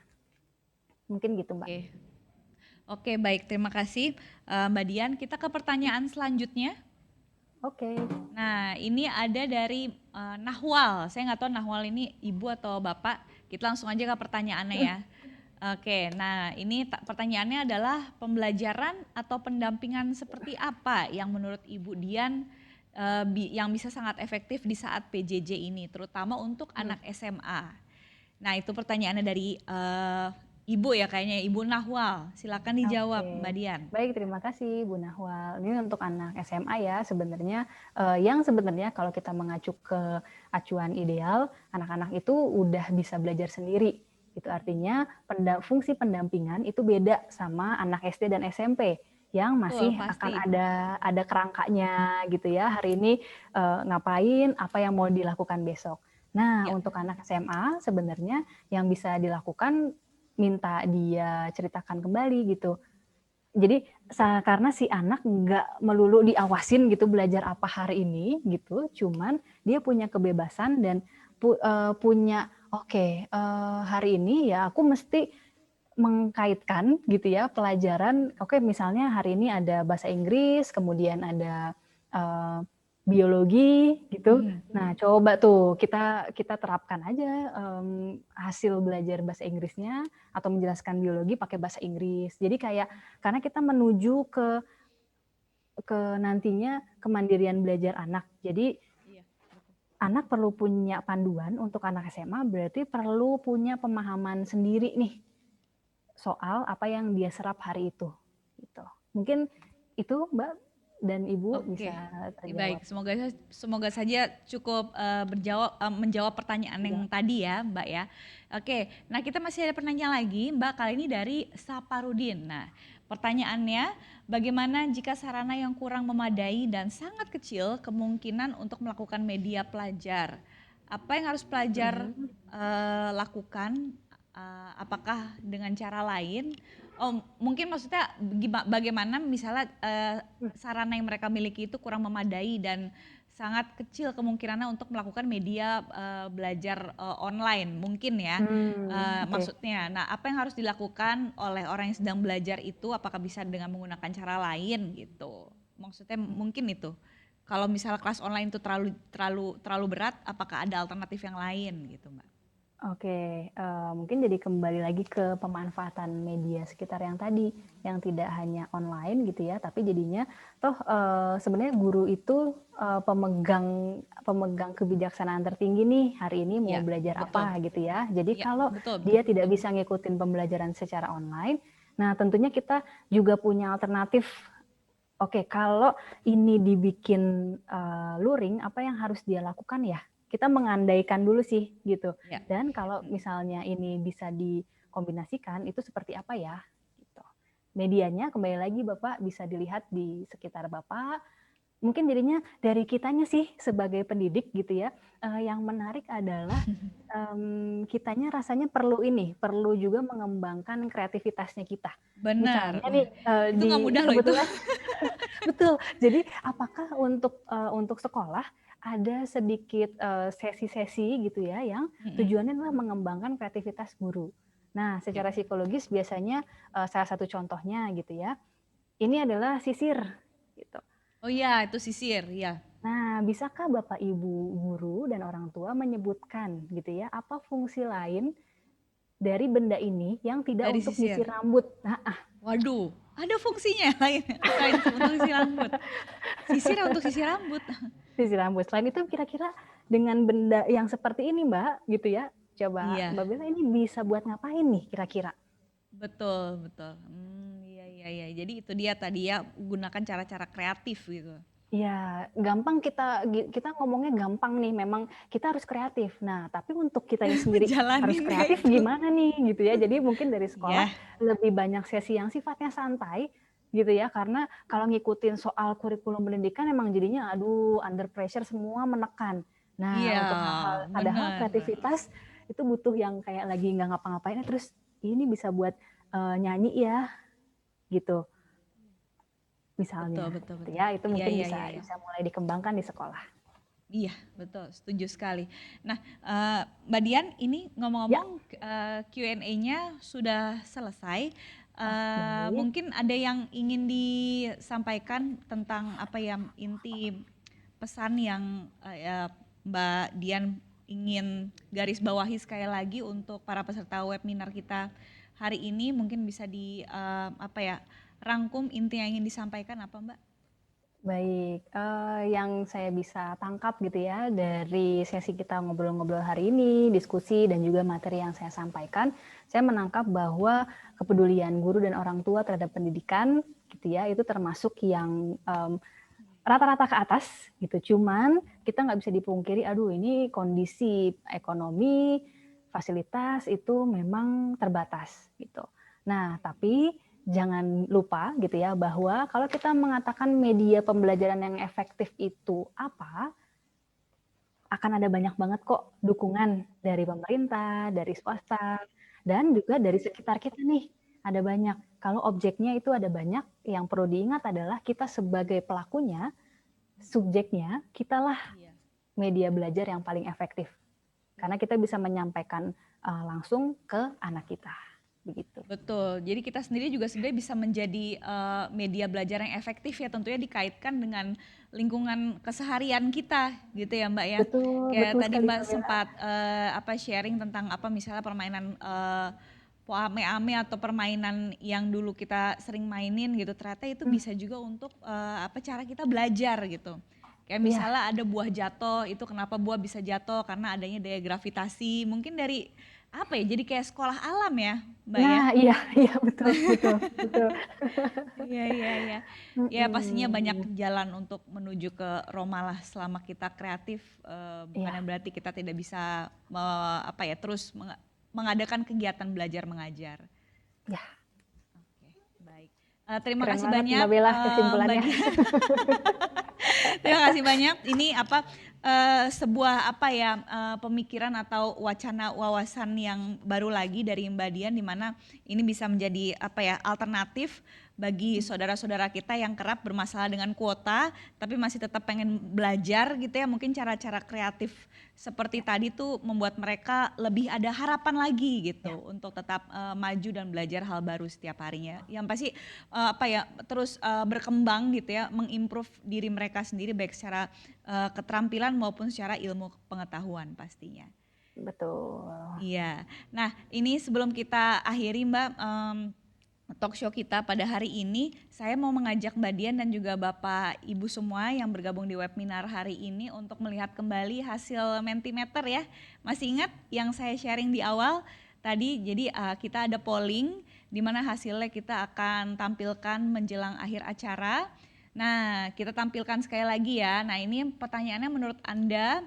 Mungkin gitu Mbak. Oke, baik, terima kasih Mbak Dian. Kita ke pertanyaan selanjutnya. Oke. Nah, ini ada dari Nahwal. Saya nggak tahu Nahwal ini ibu atau bapak. Kita langsung aja ke pertanyaannya ya. Oke, nah ini pertanyaannya adalah pembelajaran atau pendampingan seperti apa yang menurut Ibu Dian yang bisa sangat efektif di saat PJJ ini, terutama untuk anak SMA. Nah, itu pertanyaannya dari Ibu ya, kayaknya Ibu Nahwal. Silakan dijawab, Mbak Dian. Baik, terima kasih Bu Nahwal. Ini untuk anak SMA ya, sebenarnya yang sebenarnya kalau kita mengacu ke acuan ideal, anak-anak itu udah bisa belajar sendiri. Itu artinya fungsi pendampingan itu beda sama anak SD dan SMP yang masih akan ada kerangkanya gitu ya. Hari ini ngapain, apa yang mau dilakukan besok. Nah, untuk anak SMA sebenarnya yang bisa dilakukan minta dia ceritakan kembali gitu. Jadi karena si anak nggak melulu diawasin gitu belajar apa hari ini gitu, cuman dia punya kebebasan dan punya hari ini ya aku mesti mengkaitkan gitu ya pelajaran. Misalnya hari ini ada bahasa Inggris, kemudian ada biologi gitu. Nah, coba tuh kita terapkan aja hasil belajar bahasa Inggrisnya atau menjelaskan biologi pakai bahasa Inggris. Jadi karena kita menuju ke nantinya kemandirian belajar anak. Jadi anak perlu punya panduan. Untuk anak SMA berarti perlu punya pemahaman sendiri nih soal apa yang dia serap hari itu. Gitu. Mungkin itu Mbak dan Ibu Oke, bisa baik. terjawab. Semoga saja cukup menjawab pertanyaan yang tadi ya, Mbak ya. Oke, nah kita masih ada pertanyaan lagi, Mbak, kali ini dari Saparudin. Nah, pertanyaannya, bagaimana jika sarana yang kurang memadai dan sangat kecil kemungkinan untuk melakukan media pelajar? Apa yang harus pelajar lakukan? Apakah dengan cara lain? Oh, mungkin maksudnya bagaimana misalnya sarana yang mereka miliki itu kurang memadai dan sangat kecil kemungkinannya untuk melakukan media belajar online mungkin ya Oke. maksudnya. Nah, apa yang harus dilakukan oleh orang yang sedang belajar itu? Apakah bisa dengan menggunakan cara lain gitu? Maksudnya mungkin itu. Kalau misalnya kelas online itu terlalu berat, apakah ada alternatif yang lain gitu, Mbak? Oke, mungkin jadi kembali lagi ke pemanfaatan media sekitar yang tadi, yang tidak hanya online gitu ya, tapi jadinya toh sebenarnya guru itu pemegang kebijaksanaan tertinggi nih hari ini mau Iya, belajar betul. apa gitu ya. Jadi Iya, kalau betul. dia tidak bisa ngikutin pembelajaran secara online, nah tentunya kita juga punya alternatif. Oke, kalau ini dibikin luring, apa yang harus dia lakukan ya? Kita mengandaikan dulu sih gitu. Ya. Dan kalau misalnya ini bisa dikombinasikan, itu seperti apa ya? Gitu. Medianya kembali lagi Bapak bisa dilihat di sekitar Bapak. Mungkin jadinya dari kitanya sih sebagai pendidik gitu ya. Yang menarik adalah kitanya rasanya perlu juga mengembangkan kreativitasnya kita. Benar. Misalnya nih Itu nggak mudah loh itu. kebetulan betul. Jadi apakah untuk sekolah ada sedikit sesi-sesi gitu ya yang tujuannya adalah mengembangkan kreativitas guru. Nah, secara psikologis biasanya salah satu contohnya gitu ya. Ini adalah sisir gitu. Oh iya, itu sisir, ya. Nah, bisakah Bapak Ibu guru dan orang tua menyebutkan gitu ya, apa fungsi lain dari benda ini yang tidak Dari untuk sisir. nyisir rambut? Nah, Waduh, ada fungsinya lain selain untuk sisir rambut. Sisir untuk sisir rambut. sisir rambut. Selain itu kira-kira dengan benda yang seperti ini Mbak, gitu ya, coba Iya, Mbak Bella ini bisa buat ngapain nih kira-kira? betul, betul. Iya. Jadi itu dia tadi ya, gunakan cara-cara kreatif gitu. Ya, gampang kita ngomongnya gampang nih, memang kita harus kreatif. Nah, tapi untuk kitanya sendiri harus Jalaninnya kreatif itu. gimana nih gitu ya. Jadi mungkin dari sekolah Iya. lebih banyak sesi yang sifatnya santai gitu ya, karena kalau ngikutin soal kurikulum pendidikan emang jadinya aduh under pressure semua menekan. Nah, Iya, untuk hal-hal padahal bener. kreativitas itu butuh yang kayak lagi nggak ngapa-ngapain terus ini bisa buat nyanyi ya gitu. Misalnya, Betul. gitu ya, itu mungkin Iya. bisa mulai dikembangkan di sekolah. Iya, betul, setuju sekali. Nah, Mbak Dian, ini ngomong-ngomong Q&A-nya sudah selesai. Baik. Mungkin ada yang ingin disampaikan tentang apa yang inti pesan yang Mbak Dian ingin garis bawahi sekali lagi untuk para peserta webinar kita hari ini, mungkin bisa rangkum inti yang ingin disampaikan apa, Mbak? Baik, yang saya bisa tangkap gitu ya dari sesi kita ngobrol-ngobrol hari ini, diskusi dan juga materi yang saya sampaikan, saya menangkap bahwa kepedulian guru dan orang tua terhadap pendidikan gitu ya, itu termasuk yang rata-rata ke atas gitu. Cuman kita nggak bisa dipungkiri, aduh ini kondisi ekonomi, fasilitas itu memang terbatas gitu. Nah, tapi jangan lupa gitu ya bahwa kalau kita mengatakan media pembelajaran yang efektif itu apa, akan ada banyak banget kok dukungan dari pemerintah, dari swasta, dan juga dari sekitar kita nih. Ada banyak. Kalau objeknya itu ada banyak, yang perlu diingat adalah kita sebagai pelakunya, subjeknya, kitalah media belajar yang paling efektif. Karena kita bisa menyampaikan langsung ke anak kita. Begitu. Betul. Jadi kita sendiri juga sebenarnya bisa menjadi media belajar yang efektif ya, tentunya dikaitkan dengan lingkungan keseharian kita gitu ya Mbak ya. Kayak Betul tadi sekali Mbak Mbak Bella. sempat sharing tentang misalnya permainan ame-ame atau permainan yang dulu kita sering mainin gitu, ternyata itu bisa juga untuk cara kita belajar gitu. Kayak misalnya ada buah jatuh, itu kenapa buah bisa jatuh karena adanya daya gravitasi. Mungkin dari apa ya, jadi kayak sekolah alam ya Mbak ya? Nah, iya, iya betul, betul, betul. Iya, iya, iya. Ya pastinya banyak jalan untuk menuju ke Roma lah selama kita kreatif, bukannya berarti kita tidak bisa apa ya, terus mengadakan kegiatan belajar mengajar. Ya. Oke, baik. Terima Keren kasih banget banyak Mbak Bella Mbak kesimpulannya. Dian. Terima kasih banyak. Ini apa sebuah apa ya pemikiran atau wacana wawasan yang baru lagi dari Mbak Dian, di mana ini bisa menjadi apa ya alternatif bagi saudara-saudara kita yang kerap bermasalah dengan kuota tapi masih tetap pengen belajar gitu ya, mungkin cara-cara kreatif seperti tadi tuh membuat mereka lebih ada harapan lagi gitu untuk tetap maju dan belajar hal baru setiap harinya, yang pasti apa ya terus berkembang gitu ya, mengimprove diri mereka sendiri baik secara keterampilan maupun secara ilmu pengetahuan pastinya. Betul. Iya. Nah ini sebelum kita akhiri Mbak talk show kita pada hari ini, saya mau mengajak Mbak Dian dan juga Bapak Ibu semua yang bergabung di webinar hari ini untuk melihat kembali hasil Mentimeter ya. Masih ingat yang saya sharing di awal tadi? Jadi kita ada polling di mana hasilnya kita akan tampilkan menjelang akhir acara. Nah, kita tampilkan sekali lagi ya. Nah, ini pertanyaannya, menurut Anda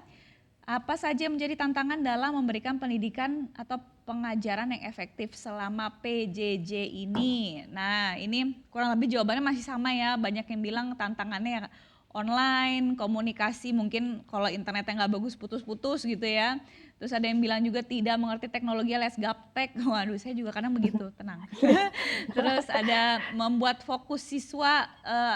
apa saja menjadi tantangan dalam memberikan pendidikan atau pengajaran yang efektif selama PJJ ini? Nah, ini kurang lebih jawabannya masih sama ya. Banyak yang bilang tantangannya online, komunikasi, mungkin kalau internetnya nggak bagus putus-putus gitu ya. Terus ada yang bilang juga tidak mengerti teknologi alias gaptek. Waduh, saya juga kadang begitu, tenang. Terus ada membuat fokus siswa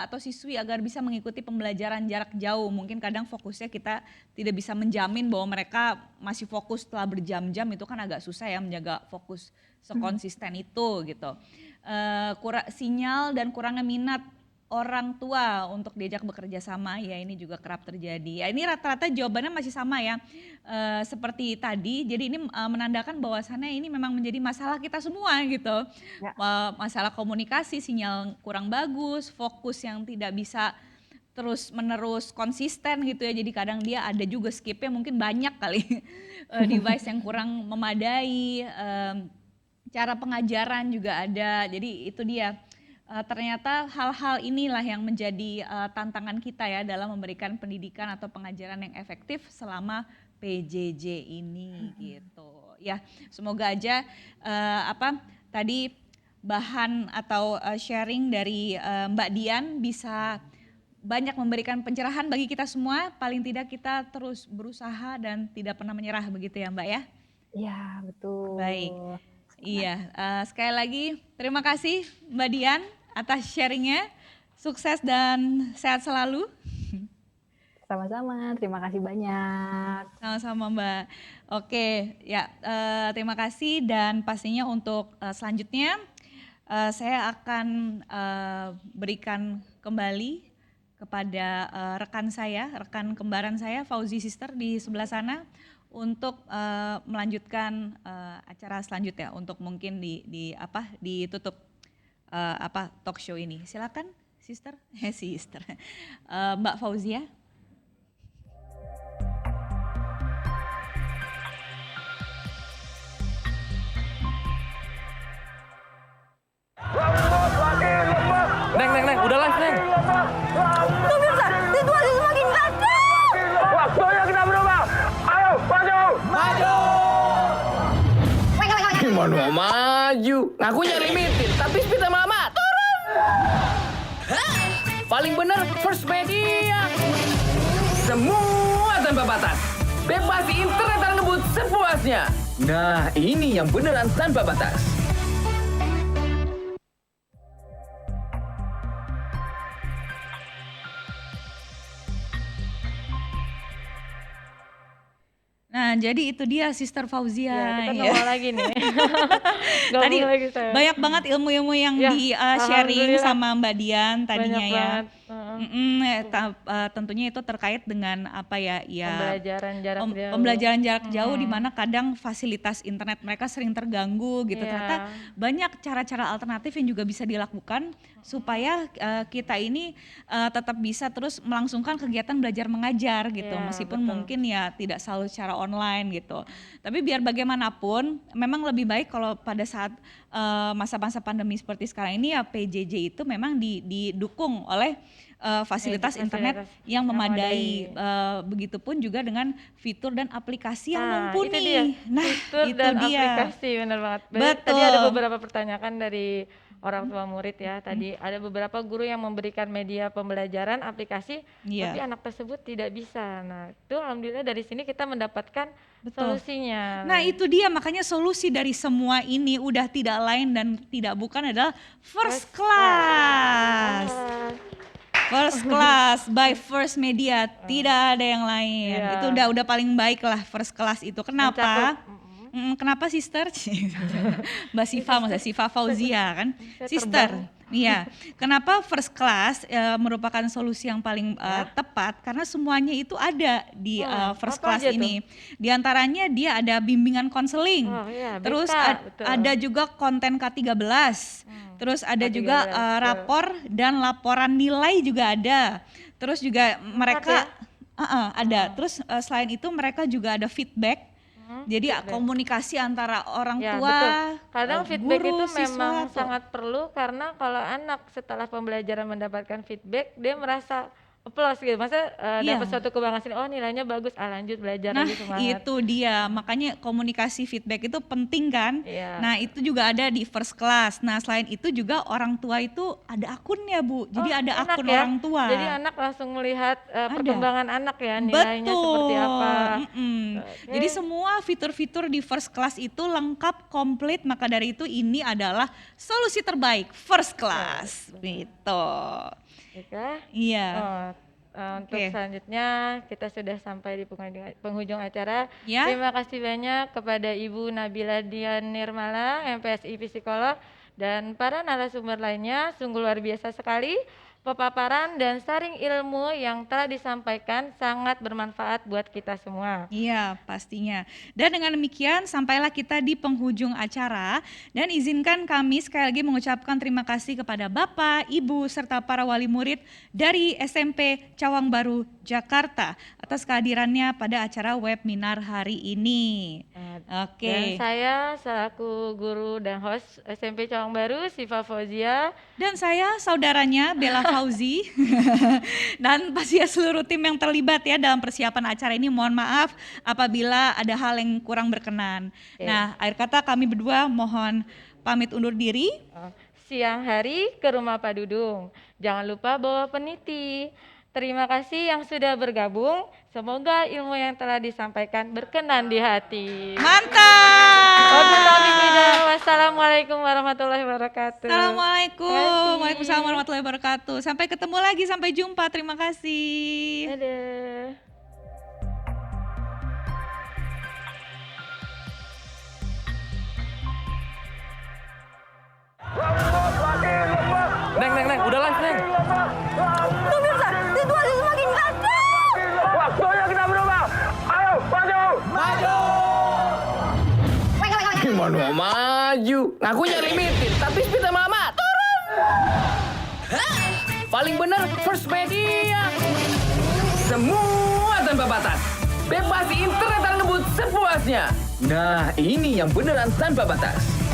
atau siswi agar bisa mengikuti pembelajaran jarak jauh. Mungkin kadang fokusnya kita tidak bisa menjamin bahwa mereka masih fokus setelah berjam-jam, itu kan agak susah ya menjaga fokus sekonsisten itu gitu. Sinyal dan kurangnya minat orang tua untuk diajak bekerja sama, ya ini juga kerap terjadi. Ya ini rata-rata jawabannya masih sama ya, seperti tadi. Jadi ini menandakan bahwasannya ini memang menjadi masalah kita semua gitu. Ya. Masalah komunikasi, sinyal kurang bagus, fokus yang tidak bisa terus menerus konsisten gitu ya. Jadi kadang dia ada juga skipnya mungkin banyak kali, device yang kurang memadai, cara pengajaran juga ada. Jadi itu dia. Ternyata hal-hal inilah yang menjadi tantangan kita ya dalam memberikan pendidikan atau pengajaran yang efektif selama PJJ ini gitu. Ya, semoga aja tadi bahan atau sharing dari Mbak Dian bisa banyak memberikan pencerahan bagi kita semua. Paling tidak kita terus berusaha dan tidak pernah menyerah, begitu ya Mbak ya? Iya, betul. Baik. Iya, sekali lagi terima kasih Mbak Dian atas sharingnya, sukses dan sehat selalu. Sama-sama, terima kasih banyak. Sama-sama Mbak. Oke, ya terima kasih, dan pastinya untuk selanjutnya saya akan berikan kembali kepada rekan kembaran saya, Fauzi Sister di sebelah sana, untuk melanjutkan acara selanjutnya, untuk mungkin ditutup talk show ini. Silakan Sister, Mbak Fauzia. Neng, udah live, Neng. Pemirsa, situasi semakin kacau. Waktunya kita berubah. Ayo, maju. Maju. Gimana maju? Ngakunya limited, tapi speed lama-lama turun. Paling bener First Media. Semua tanpa batas. Bebas di internet dan ngebut sepuasnya. Nah, ini yang beneran tanpa batas. Nah, jadi itu dia Sister Fauzia. Ya, kita nongol lagi nih. Tadi lagi saya. banyak banget ilmu-ilmu yang di sharing sama Mbak Dian tadinya banyak ya. Banget. Tentunya itu terkait dengan apa ya Pembelajaran jarak jauh. pembelajaran jarak jauh di mana kadang fasilitas internet mereka sering terganggu gitu. Iya. Ternyata banyak cara-cara alternatif yang juga bisa dilakukan supaya kita ini tetap bisa terus melangsungkan kegiatan belajar mengajar gitu, Iya, meskipun betul. mungkin ya tidak selalu secara online gitu. Tapi biar bagaimanapun memang lebih baik kalau pada saat masa-masa pandemi seperti sekarang ini ya PJJ itu memang didukung oleh fasilitas internet yang memadai. Begitupun juga dengan fitur dan aplikasi yang mumpuni. Itu dia. Nah, Fitur itu dan dia. aplikasi, benar banget. Betul. Tadi ada beberapa pertanyaan dari orang tua murid ya. Tadi ada beberapa guru yang memberikan media pembelajaran aplikasi, Iya. tapi anak tersebut tidak bisa. Nah, itu alhamdulillah dari sini kita mendapatkan solusinya. Nah itu dia, makanya solusi dari semua ini udah tidak lain dan tidak bukan adalah First Class. First Class by First Media, tidak ada yang lain. Iya. Itu udah paling baik lah First Class itu. Kenapa? Kenapa sister? Mbak Siva, maksudnya Siva Fauzia kan? Saya Sister, terbang. iya. Kenapa First Class merupakan solusi yang paling tepat? Karena semuanya itu ada di First apa Class aja ini. Di antaranya dia ada bimbingan konseling, Oh, iya, terus BK, betul. ada juga konten K13, terus ada K13, juga betul. rapor dan laporan nilai juga ada. Terus juga mereka ada. Terus selain itu mereka juga ada feedback. Jadi komunikasi antara orang Ya, tua, betul. Kadang feedback guru, itu siswa memang tuh. sangat perlu karena kalau anak setelah pembelajaran mendapatkan feedback, dia merasa applause gitu. Masa Iya. dapat suatu kebanggaan, oh nilainya bagus, lanjut belajar Nah lagi semangat. itu dia, makanya komunikasi feedback itu penting kan. Iya. Nah itu juga ada di First Class. Nah selain itu juga orang tua itu ada akunnya Bu, jadi ada Enak akun ya. orang tua. Jadi anak langsung melihat perkembangan anak ya, nilainya Betul. seperti apa. Oke. Jadi semua fitur-fitur di First Class itu lengkap, komplit, maka dari itu ini adalah solusi terbaik First Class. Gitu. Oke. Iya. Untuk Oke. selanjutnya kita sudah sampai di penghujung acara. Ya. Terima kasih banyak kepada Ibu Nabila Dian Nirmala, MPSI Psikolog, dan para narasumber lainnya. Sungguh luar biasa sekali paparan dan sharing ilmu yang telah disampaikan, sangat bermanfaat buat kita semua. Iya, pastinya. Dan dengan demikian sampailah kita di penghujung acara dan izinkan kami sekali lagi mengucapkan terima kasih kepada Bapak, Ibu, serta para wali murid dari SMP Cawang Baru, Jakarta atas kehadirannya pada acara webinar hari ini. Oke. Dan saya selaku guru dan host SMP Cawang Baru, Siva Fauzia. Dan saya saudaranya Bella Fauzi dan pasti seluruh tim yang terlibat ya dalam persiapan acara ini, mohon maaf apabila ada hal yang kurang berkenan. Nah, akhir kata kami berdua mohon pamit undur diri. Siang hari ke rumah Pak Dudung. Jangan lupa bawa peniti. Terima kasih yang sudah bergabung. Semoga ilmu yang telah disampaikan berkenan di hati. Mantap. Wassalamualaikum warahmatullahi wabarakatuh. Assalamualaikum. Terima kasih. Waalaikumsalam warahmatullahi wabarakatuh. Sampai ketemu lagi, sampai jumpa. Terima kasih. Dadah. Neng, udah live, Neng. Pemirsa, situasi semakin kacau. Waktunya kita berubah. Ayo, maju. Gimana maju? Ngakunya limited, tapi speed lama-lama turun. Paling bener First Media. Semua tanpa batas. Bebas internet dan ngebut sepuasnya. Nah, ini yang beneran tanpa batas.